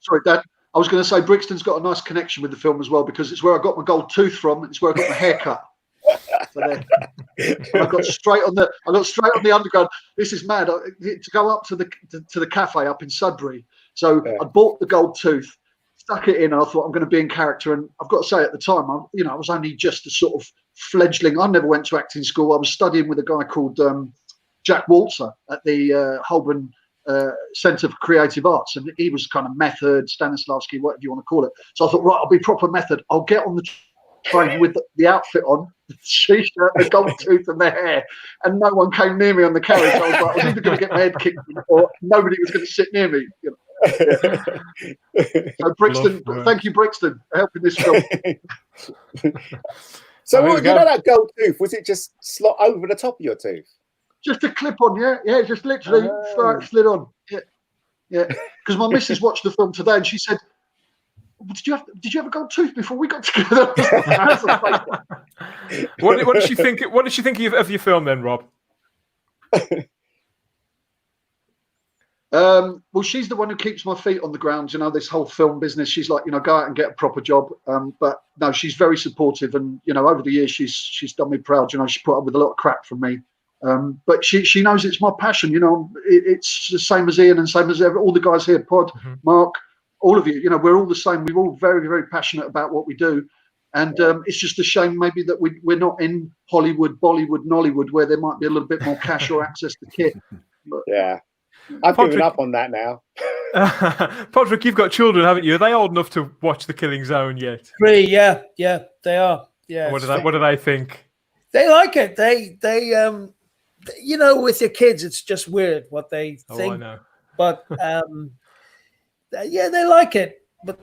Sorry, Dad. I was going to say Brixton's got a nice connection with the film as well, because it's where I got my gold tooth from. It's where I got my haircut. So I got straight on the underground. This is mad. To go up to the cafe up in Sudbury. So I bought the gold tooth, stuck it in, and I thought I'm going to be in character. And I've got to say, at the time, I was only just a sort of fledgling. I never went to acting school. I was studying with a guy called Jack Walter at the Holborn Centre for Creative Arts, and he was kind of method, Stanislavski, whatever you want to call it. So I thought, right, I'll be proper method. I'll get on the train with the outfit on, T-shirt, the gold tooth, and the hair, and no one came near me on the carriage. I was like, I was either going to get my head kicked in or nobody was going to sit near me. You know? So Brixton, thank you, Brixton, for helping this film. So you know that gold tooth? Was it just slot over the top of your tooth? Just a clip on, yeah, just literally slid on, yeah. Because my missus watched the film today and she said, "Did you have a gold tooth before we got together?" What did she think? What did she think of your film then, Rob? Well, she's the one who keeps my feet on the ground. You know, this whole film business. She's like, go out and get a proper job. But no, she's very supportive, and over the years, she's done me proud. She put up with a lot of crap from me. But she knows it's my passion. It's the same as Ian and same as all the guys here, Pod, Mark, all of you. We're all the same. We're all very, very passionate about what we do. And it's just a shame maybe that we're not in Hollywood, Bollywood, Nollywood, where there might be a little bit more cash or access to kit. But, yeah. I've given up on that now. Patrick, you've got children, haven't you? Are they old enough to watch The Killing Zone yet? 3, yeah, they are. Yeah. What do they think? They like it. They with your kids, it's just weird what they think. I know. But yeah, they like it, but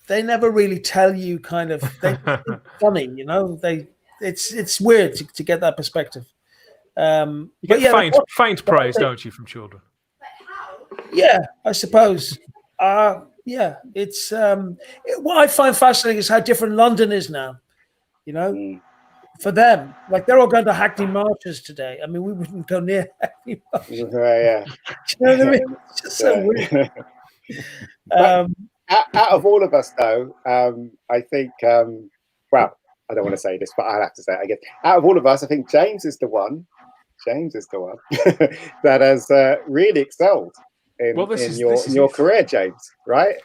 they never really tell you. Kind of, they funny, It's weird to get that perspective. You get faint praise, don't you, from children? Yeah, I suppose. Yeah, it's what I find fascinating is how different London is now. For them, like they're all going to Hackney marches today. I mean, we wouldn't go near Hackney marches. Yeah. Do you know what I mean? It's just so weird. Out of all of us, though, I think. Well, I don't want to say this, but I'll have to say it, I guess. Out of all of us, I think James is the one. That has really excelled in your career, James. Right?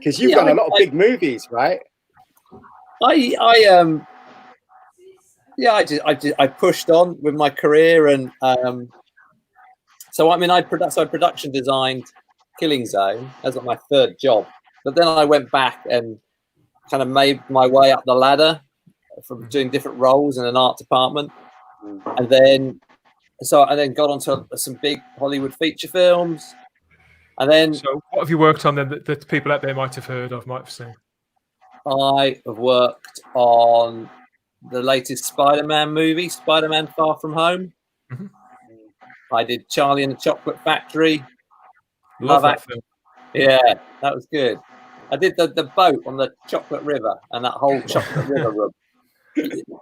Because you've done a lot of big movies, right? I pushed on with my career, and so I production designed Killing Zone as my third job, but then I went back and kind of made my way up the ladder from doing different roles in an art department, and then got onto some big Hollywood feature films, and then. So, what have you worked on then that people out there might have heard of, might have seen? I have worked on the latest Spider-Man movie, Spider-Man Far From Home. Mm-hmm. I did Charlie and the Chocolate Factory. Love that film. Yeah, that was good. I did the boat on the Chocolate River and that whole Chocolate River run.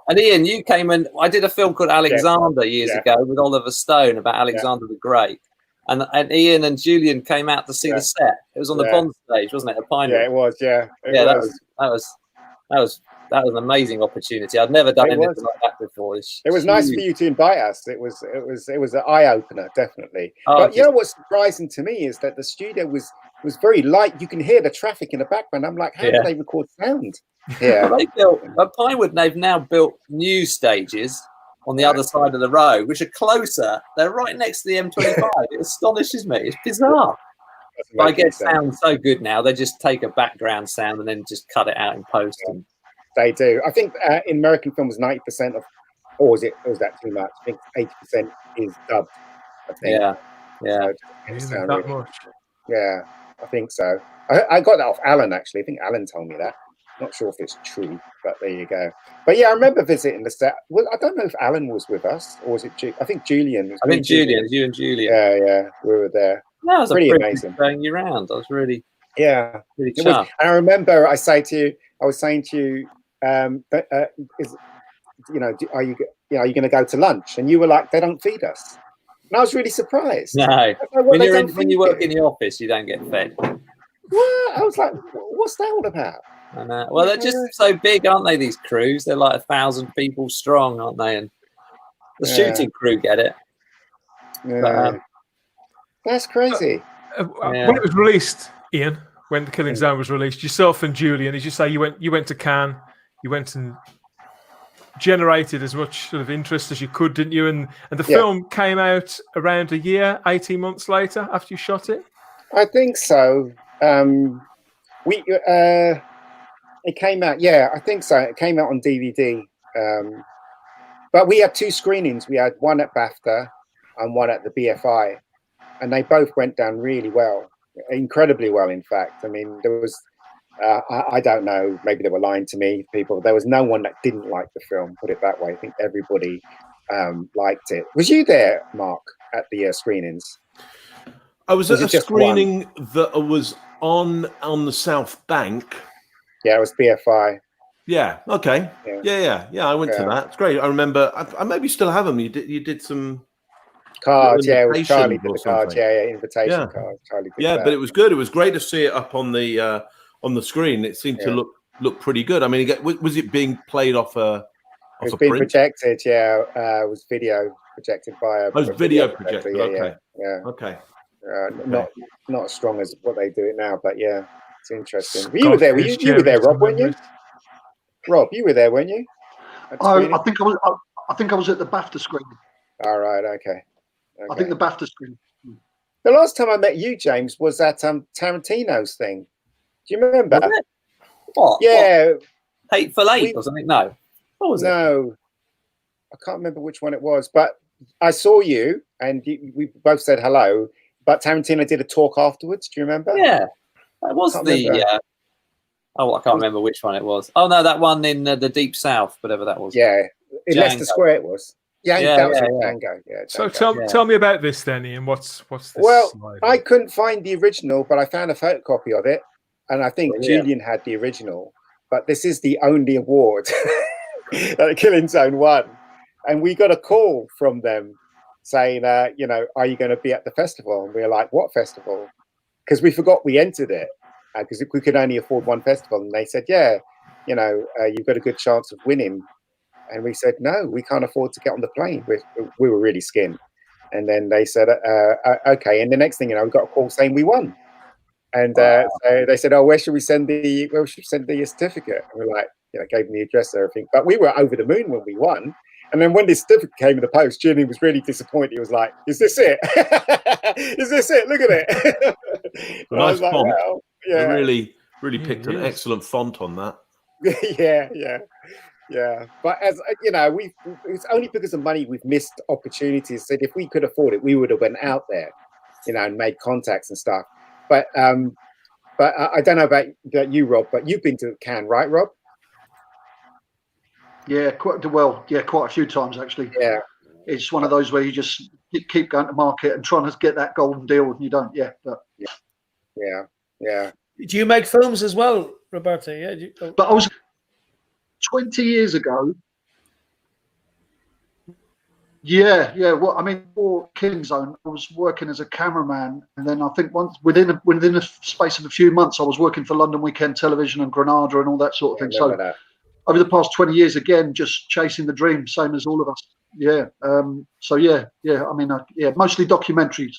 And Ian, you came and I did a film called Alexander years ago with Oliver Stone about Alexander the Great. And Ian and Julian came out to see the set. It was on the Bond stage, wasn't it? At Pinewood. Yeah, it was. Yeah, that was an amazing opportunity. I'd never done anything like that before. It was nice for you to invite us. It was an eye opener, definitely. But you know what's surprising to me is that the studio was very light. You can hear the traffic in the background. I'm like, how do they record sound? Yeah, they built at Pinewood. They've now built new stages on the other side of the road, which are closer. They're right next to the M25. It astonishes me. It's bizarre. But I get sound so good now. They just take a background sound and then just cut it out in post. And they do. I think in American films, 90% of, or was that too much? I think 80% is dubbed. I think. Yeah. So that much. Yeah, I think so. I got that off Alan actually. I think Alan told me that. Not sure if it's true, but there you go. But yeah, I remember visiting the set. Well, I don't know if Alan was with us or was it? I think Julian. I think Julian. You and Julian. Yeah, we were there. That was pretty amazing. Showing you around. I was really. Yeah, really it was. And I remember I was saying to you, are you going to go to lunch? And you were like, they don't feed us. And I was really surprised. No, like, when you work in the office, you don't get fed. What? I was like, what's that all about? Well, they're just so big, aren't they? These crews, they're like 1,000 people strong, aren't they? And the shooting crew get it. Yeah. But, that's crazy. When it was released, Ian, when The Killing Zone was released, yourself and Julian, as you say, you went to Cannes, you went and generated as much sort of interest as you could, didn't you? And the film came out around a year, 18 months later after you shot it. I think so. It came out, I think so. It came out on DVD But we had 2 screenings. We had one at BAFTA and one at the BFI, and they both went down really well, incredibly well, in fact. I mean, there was, I don't know, maybe they were lying to me, people. There was no one that didn't like the film, put it that way. I think everybody liked it. Was you there, Mark, at the screenings? I was at a screening that was on the South Bank. Yeah, it was BFI. Yeah. Okay. Yeah. I went to that. It's great. I remember. I maybe still have them. You did some cards. Yeah, it was Charlie did the cards. Yeah, invitation cards. Charlie did that. But it was good. It was great to see it up on the screen. It seemed to look pretty good. I mean, was it being played off a? It was being projected. Yeah, it was video projected by a. Oh, it was video projected. Okay. Yeah. Okay. Not as strong as what they do it now, but yeah, it's interesting. You were there. You were there, Rob, weren't you? Rob, you were there, weren't you? I think I was at the BAFTA screening. All right. Okay. I think the BAFTA screening. The last time I met you, James, was at Tarantino's thing. Do you remember? What? Yeah. What? Hateful Eight or something? No. What was it? No. I can't remember which one it was, but I saw you and we both said hello, but Tarantino did a talk afterwards. Do you remember? Yeah. That was the... I can't remember which one it was. Oh, no, that one in the Deep South, whatever that was. Yeah. In Leicester Square it was. That was Django. Yeah, so tell me about this then, Ian. What's this? Well, slide? I couldn't find the original, but I found a photocopy of it, and I think Julian had the original. But this is the only award that Killing Zone won, and we got a call from them saying, are you going to be at the festival? And we were like, what festival? Because we forgot we entered it, because we could only afford one festival, and they said, you've got a good chance of winning. And we said, no, we can't afford to get on the plane. We were really skinned. And then they said, okay. And the next thing we got a call saying we won. And so they said, where should we send the certificate? And we're like, gave them the address and everything. But we were over the moon when we won. And then when the certificate came in the post, Jimmy was really disappointed. He was like, is this it? Is this it? Look at it. Nice like, font. well, yeah. They really picked an excellent font on that. Yeah, but as it's only because of money we've missed opportunities. So if we could afford it, we would have went out there, and made contacts and stuff. But I don't know about you, Rob, but you've been to Cannes, right, Rob? Yeah, quite a few times actually. Yeah, it's one of those where you just keep going to market and trying to get that golden deal, and you don't. Yeah. Do you make films as well, Roberto? Yeah. But I was 20 years ago. Yeah. Well, I mean, for Killing Zone, I was working as a cameraman, and then I think within a space of a few months, I was working for London Weekend Television and Granada and all that sort of thing. So over the past 20 years, again, just chasing the dream, same as all of us. Yeah. I mean, mostly documentaries.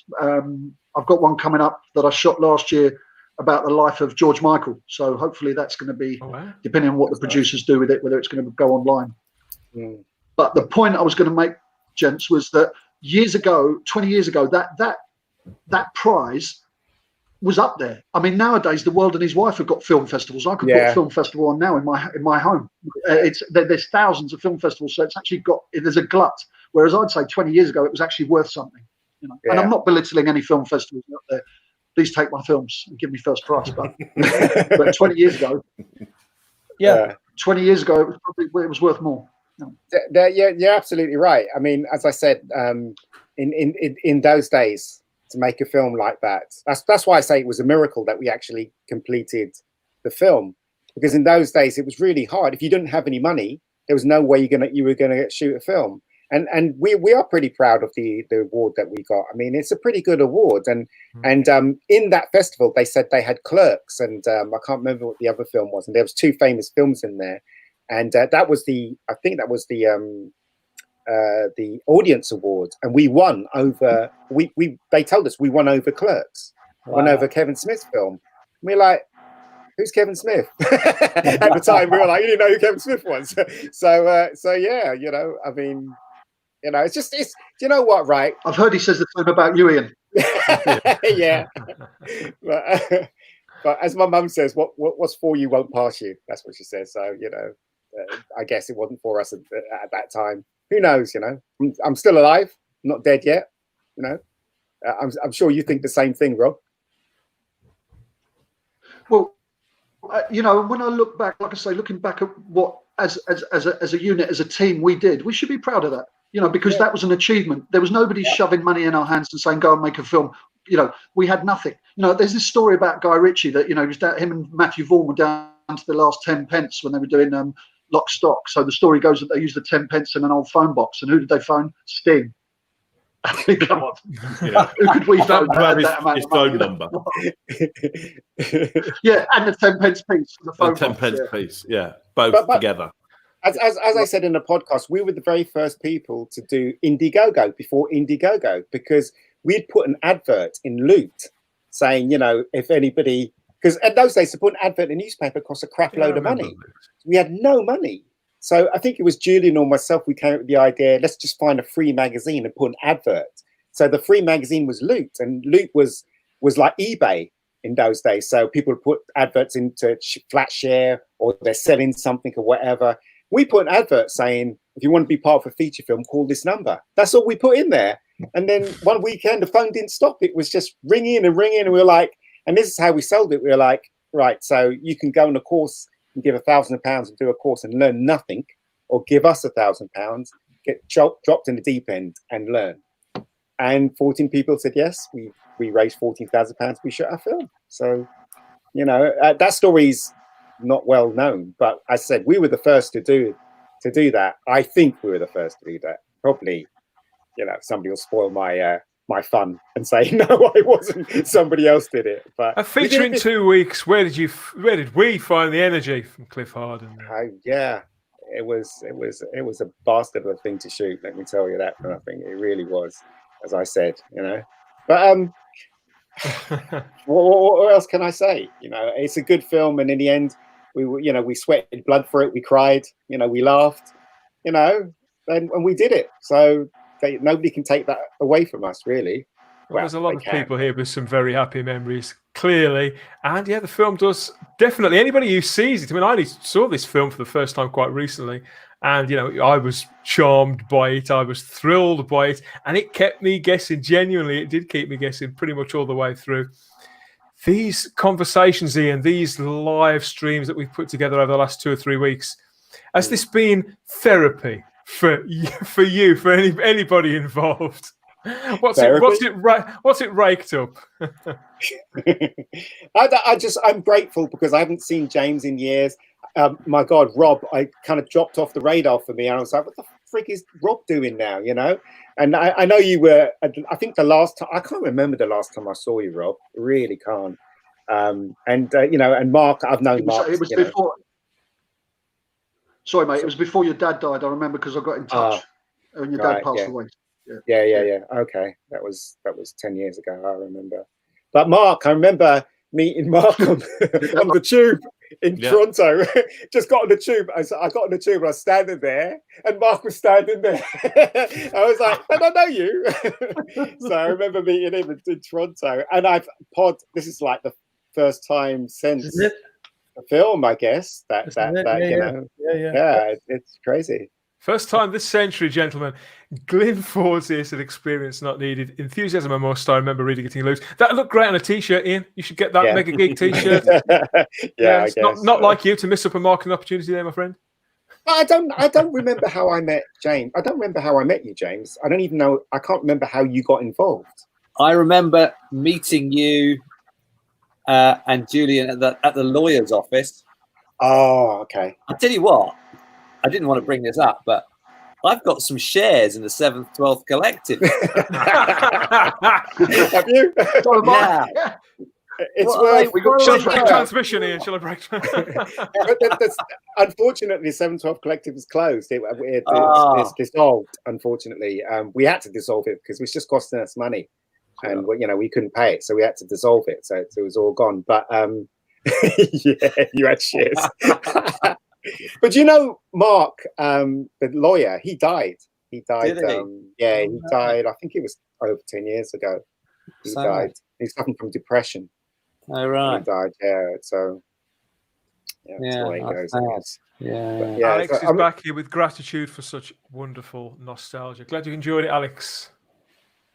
I've got one coming up that I shot last year about the life of George Michael. So hopefully that's going to be, depending on what the producers do with it, whether it's going to go online. But the point I was going to make, gents, was that 20 years ago, that prize was up there. I mean, nowadays, The World and His Wife have got film festivals. I could put a film festival on now in my home. There's thousands of film festivals, so it's actually there's a glut. Whereas I'd say 20 years ago, it was actually worth something. And I'm not belittling any film festivals out there. Please take my films and give me first prize. But 20 years ago, 20 years ago, it was worth more. You're absolutely right. I mean, as I said, in those days, to make a film like that, that's why I say it was a miracle that we actually completed the film, because in those days it was really hard. If you didn't have any money, there was no way you were gonna shoot a film. And we are pretty proud of the award that we got. I mean, it's a pretty good award. And in that festival, they said they had Clerks, and I can't remember what the other film was. And there was 2 famous films in there, and that was the audience award, and we won over. They told us we won over Clerks, won over Kevin Smith's film. We're like, who's Kevin Smith? At the time, we were like, you didn't know who Kevin Smith was. So yeah, I mean. It's you know what, right? I've heard he says the same about you, Ian. Yeah. But as my mum says, what's for you won't pass you. That's what she says. So, I guess it wasn't for us at that time. who knows? You know, I'm still alive, not dead yet. You know, I'm sure you think the same thing, Rob. Well, you know, when I look back, like I say, looking back at what as a unit, as a team, we did, we should be proud of that. You know, because that was an achievement. There was nobody shoving money in our hands and saying, "Go and make a film." You know, we had nothing. You know, there's this story about Guy Ritchie that, you know, him and Matthew Vaughn were down to the last 10 pence when they were doing Lock, Stock. So the story goes that they used the 10 pence in an old phone box, and who did they phone? Sting. I mean, come on. Yeah. Who could we phone? To have his phone number. Yeah, and the 10 pence piece. The phone 10 box, pence piece, yeah. Both together. As I said in the podcast, we were the very first people to do Indiegogo before Indiegogo, because we'd put an advert in Loot saying, you know, if anybody, because at those days to put an advert in a newspaper cost a crap load of money. We had no money. So I think it was Julian or myself, we came up with the idea, let's just find a free magazine and put an advert. So the free magazine was Loot, and Loot was like eBay in those days. So people put adverts into flat share, or they're selling something or whatever. We put an advert saying, if you want to be part of a feature film, call this number. That's all we put in there. And then one weekend, the phone didn't stop. It was just ringing and ringing. And we were like, and this is how we sold it. We were like, right, so you can go on a course and give £1,000 and do a course and learn nothing, or give us £1,000, get dropped in the deep end and learn. And 14 people said yes. We raised £14,000. We shot our film. So, you know, that story's not well known, but I said we were the first to do that. I think we were the first to do that. Probably, you know, somebody will spoil my my fun and say no, I wasn't. Somebody else did it. But a feature in 2 weeks. Where did we find the energy from Cliff Harden? Yeah, it was a bastard of a thing to shoot. Let me tell you that. I think it really was, as I said, you know. But what else can I say? You know, it's a good film, and in the end, we sweated blood for it. We cried, you know, we laughed, you know, and we did it. So nobody can take that away from us, really. Well, there's a lot of people here with some very happy memories, clearly. And yeah, the film does definitely. Anybody who sees it, I mean, I only saw this film for the first time quite recently. And, you know, I was charmed by it. I was thrilled by it. And it kept me guessing. Genuinely, it did keep me guessing pretty much all the way through. These conversations, Ian, these live streams that we've put together over the last 2 or 3 weeks, has this been therapy for you, for anybody involved? What's it raked up? I'm grateful because I haven't seen James in years. My God, Rob, I kind of dropped off the radar for me. And I was like, what the frick is Rob doing now, you know? And I know you were, I think the last time, I can't remember the last time I saw you, Rob. I really can't. You know, and Mark, I've known Mark. It was before. Sorry, mate. It was before your dad died. I remember because I got in touch when your dad passed away. Yeah. Okay, that was 10 years ago. I remember. But Mark, I remember meeting Mark on the tube in Toronto. Just got on the tube. I got on the tube and I was standing there, and Mark was standing there. I was like, I don't know you. So I remember meeting him in Toronto, and this is like the first time since the film, I guess. It's crazy. First time this century, gentlemen. Glyn Ford's here said experience not needed. Enthusiasm a must. I remember reading Getting Loose. That looked great on a t-shirt, Ian. You should get that Mega Geek t-shirt. I guess. Not like you to miss up a marketing opportunity there, my friend. I don't remember how I met James. I don't remember how I met you, James. I don't even know. I can't remember how you got involved. I remember meeting you and Julian at the lawyer's office. Oh, okay. I'll tell you what. I didn't want to bring this up, but I've got some shares in the 7th, 12th Collective. Have you? Yeah. It's worth. Shall I break transmission, Ian? Shall I break? Unfortunately, the 712 Collective is closed. It's dissolved. Unfortunately, we had to dissolve it because it was just costing us money, and we couldn't pay it, so we had to dissolve it. So it was all gone. But yeah, you had shares. But you know, Mark, the lawyer, he died. He died. He died. I think it was over 10 years ago. He died. He's suffering from depression. Oh, right. He died. Yeah. So That's the way it goes. I guess. Yeah. Alex is back here with gratitude for such wonderful nostalgia. Glad you enjoyed it, Alex.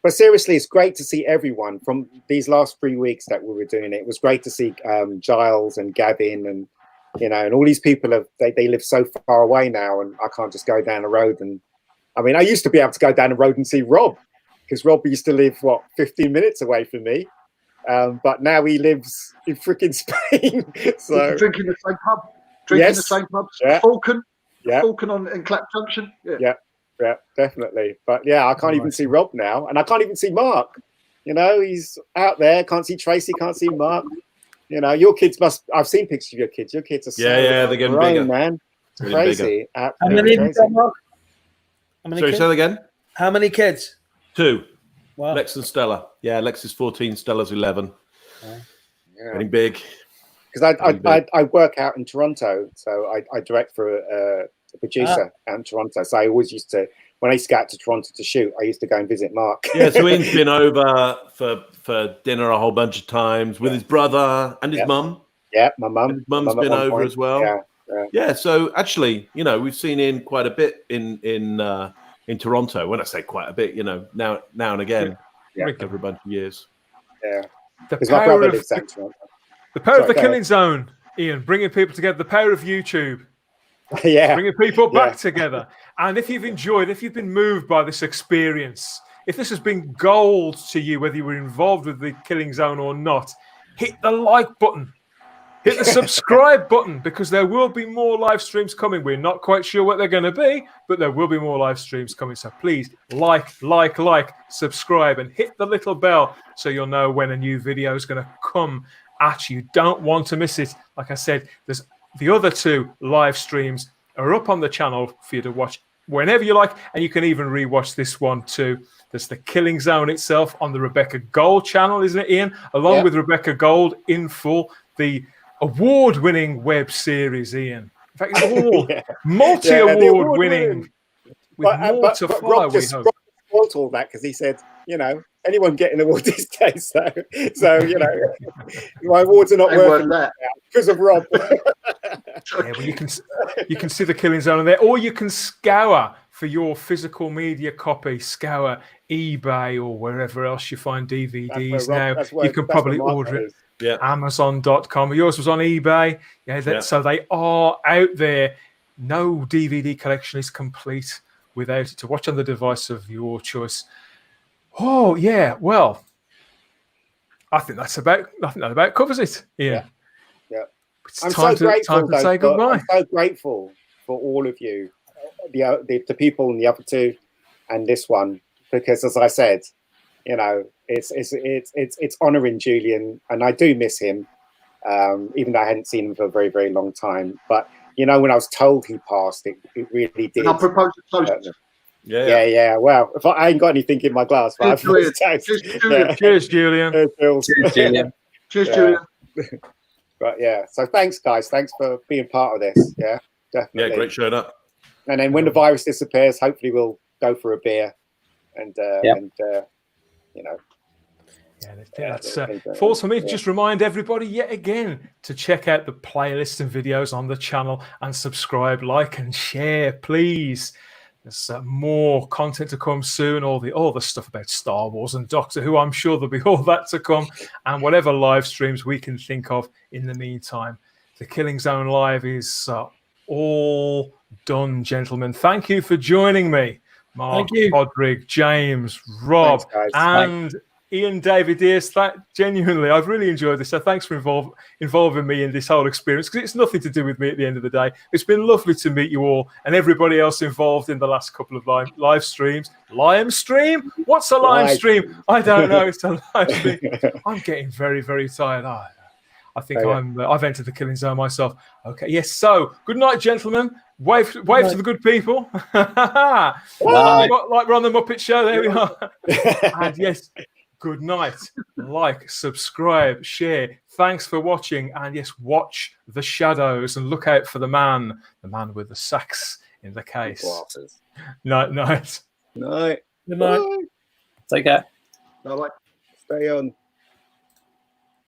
But seriously, it's great to see everyone from these last 3 weeks that we were doing it. It was great to see Giles and Gavin and, and all these people, they live so far away now, and I can't just go down the road. And I mean, I used to be able to go down the road and see Rob, because Rob used to live, 15 minutes away from me. But now he lives in freaking Spain. So drinking the same pub. The same pub. Yeah. Falcon. Yeah. Falcon in Clap Junction. Yeah, definitely. But yeah, I can't even see Rob now, and I can't even see Mark. He's out there. Can't see Tracy. Can't see Mark. Your kids must. I've seen pictures of your kids. Your kids are so they're getting grown, bigger, man. Getting Crazy. How many have you got, Mark? Sorry, say that again. How many kids? 2. Wow. Lex and Stella. Yeah, Lex is 14, Stella's 11. Yeah. Getting big. Because I work out in Toronto, so I direct for a producer out in Toronto. So I always used to, when I used to go out to Toronto to shoot, I used to go and visit Mark. Yeah, so Ian's been over for dinner a whole bunch of times with his brother and his mum. Yeah, my mum. His mum's been over as well. Yeah. So actually, we've seen Ian quite a bit in Toronto. When I say quite a bit, now and again, over a bunch of years. Yeah. The power of the Killing Zone, Ian, bringing people together. The power of YouTube. Bringing people back together. And if you've enjoyed, if you've been moved by this experience, if this has been gold to you, whether you were involved with the Killing Zone or not, hit the like button. Hit the subscribe button, because there will be more live streams coming. We're not quite sure what they're going to be, but there will be more live streams coming. So please like, subscribe, and hit the little bell so you'll know when a new video is going to come at you. Don't want to miss it. Like I said, there's the other 2 live streams are up on the channel for you to watch whenever you like, and you can even rewatch this one too. There's the Killing Zone itself on the Rebecca Gold channel, isn't it, Ian? Along with Rebecca Gold in full, the award-winning web series, Ian. In fact, it's all multi-award winning. With more to follow, Rob just spoiled all that, because he said, anyone getting an award these days. So my awards are not worth that because of Rob. Well, you can see the Killing Zone on there, or you can scour for your physical media copy. Scour eBay or wherever else you find DVDs now. You can probably order it. Amazon.com. Yours was on eBay. So they are out there. No DVD collection is complete without it, to watch on the device of your choice. Oh yeah, well, I think that about covers it. Yeah. It's I'm time so grateful to say goodbye. I'm so grateful for all of you, the people in the other 2 and this one, because as I said, it's honouring Julian, and I do miss him, even though I hadn't seen him for a very, very long time. But when I was told he passed, it really did. And I proposed a toast. Yeah. Well, if I ain't got anything in my glass, but Cheers, Julian. Cheers, Julian. But so thanks, guys. Thanks for being part of this. Yeah, definitely. Yeah, great showing up. And then when the virus disappears, hopefully we'll go for a beer and that's falls for me to just remind everybody yet again to check out the playlist and videos on the channel and subscribe, like, and share, please. There's more content to come soon. All the stuff about Star Wars and Doctor Who. I'm sure there'll be all that to come, and whatever live streams we can think of in the meantime. The Killing Zone Live is all done, gentlemen. Thank you for joining me, Mark, Podrick, James, Rob, and Ian David Dears. Genuinely, I've really enjoyed this. So thanks for involving me in this whole experience, because it's nothing to do with me at the end of the day. It's been lovely to meet you all and everybody else involved in the last couple of live streams. Live stream? What's a live stream? I don't know. It's a live stream. I'm getting very, very tired. I think I've entered the Killing Zone myself. Okay, yes. So good night, gentlemen. Wave to the good people. Like we're on the Muppet Show. There we are. And yes, good night. Like, subscribe, share. Thanks for watching. And yes, watch the shadows and look out for the man with the sax in the case. Night. Night. Good night. Take care. Bye-bye. Stay on.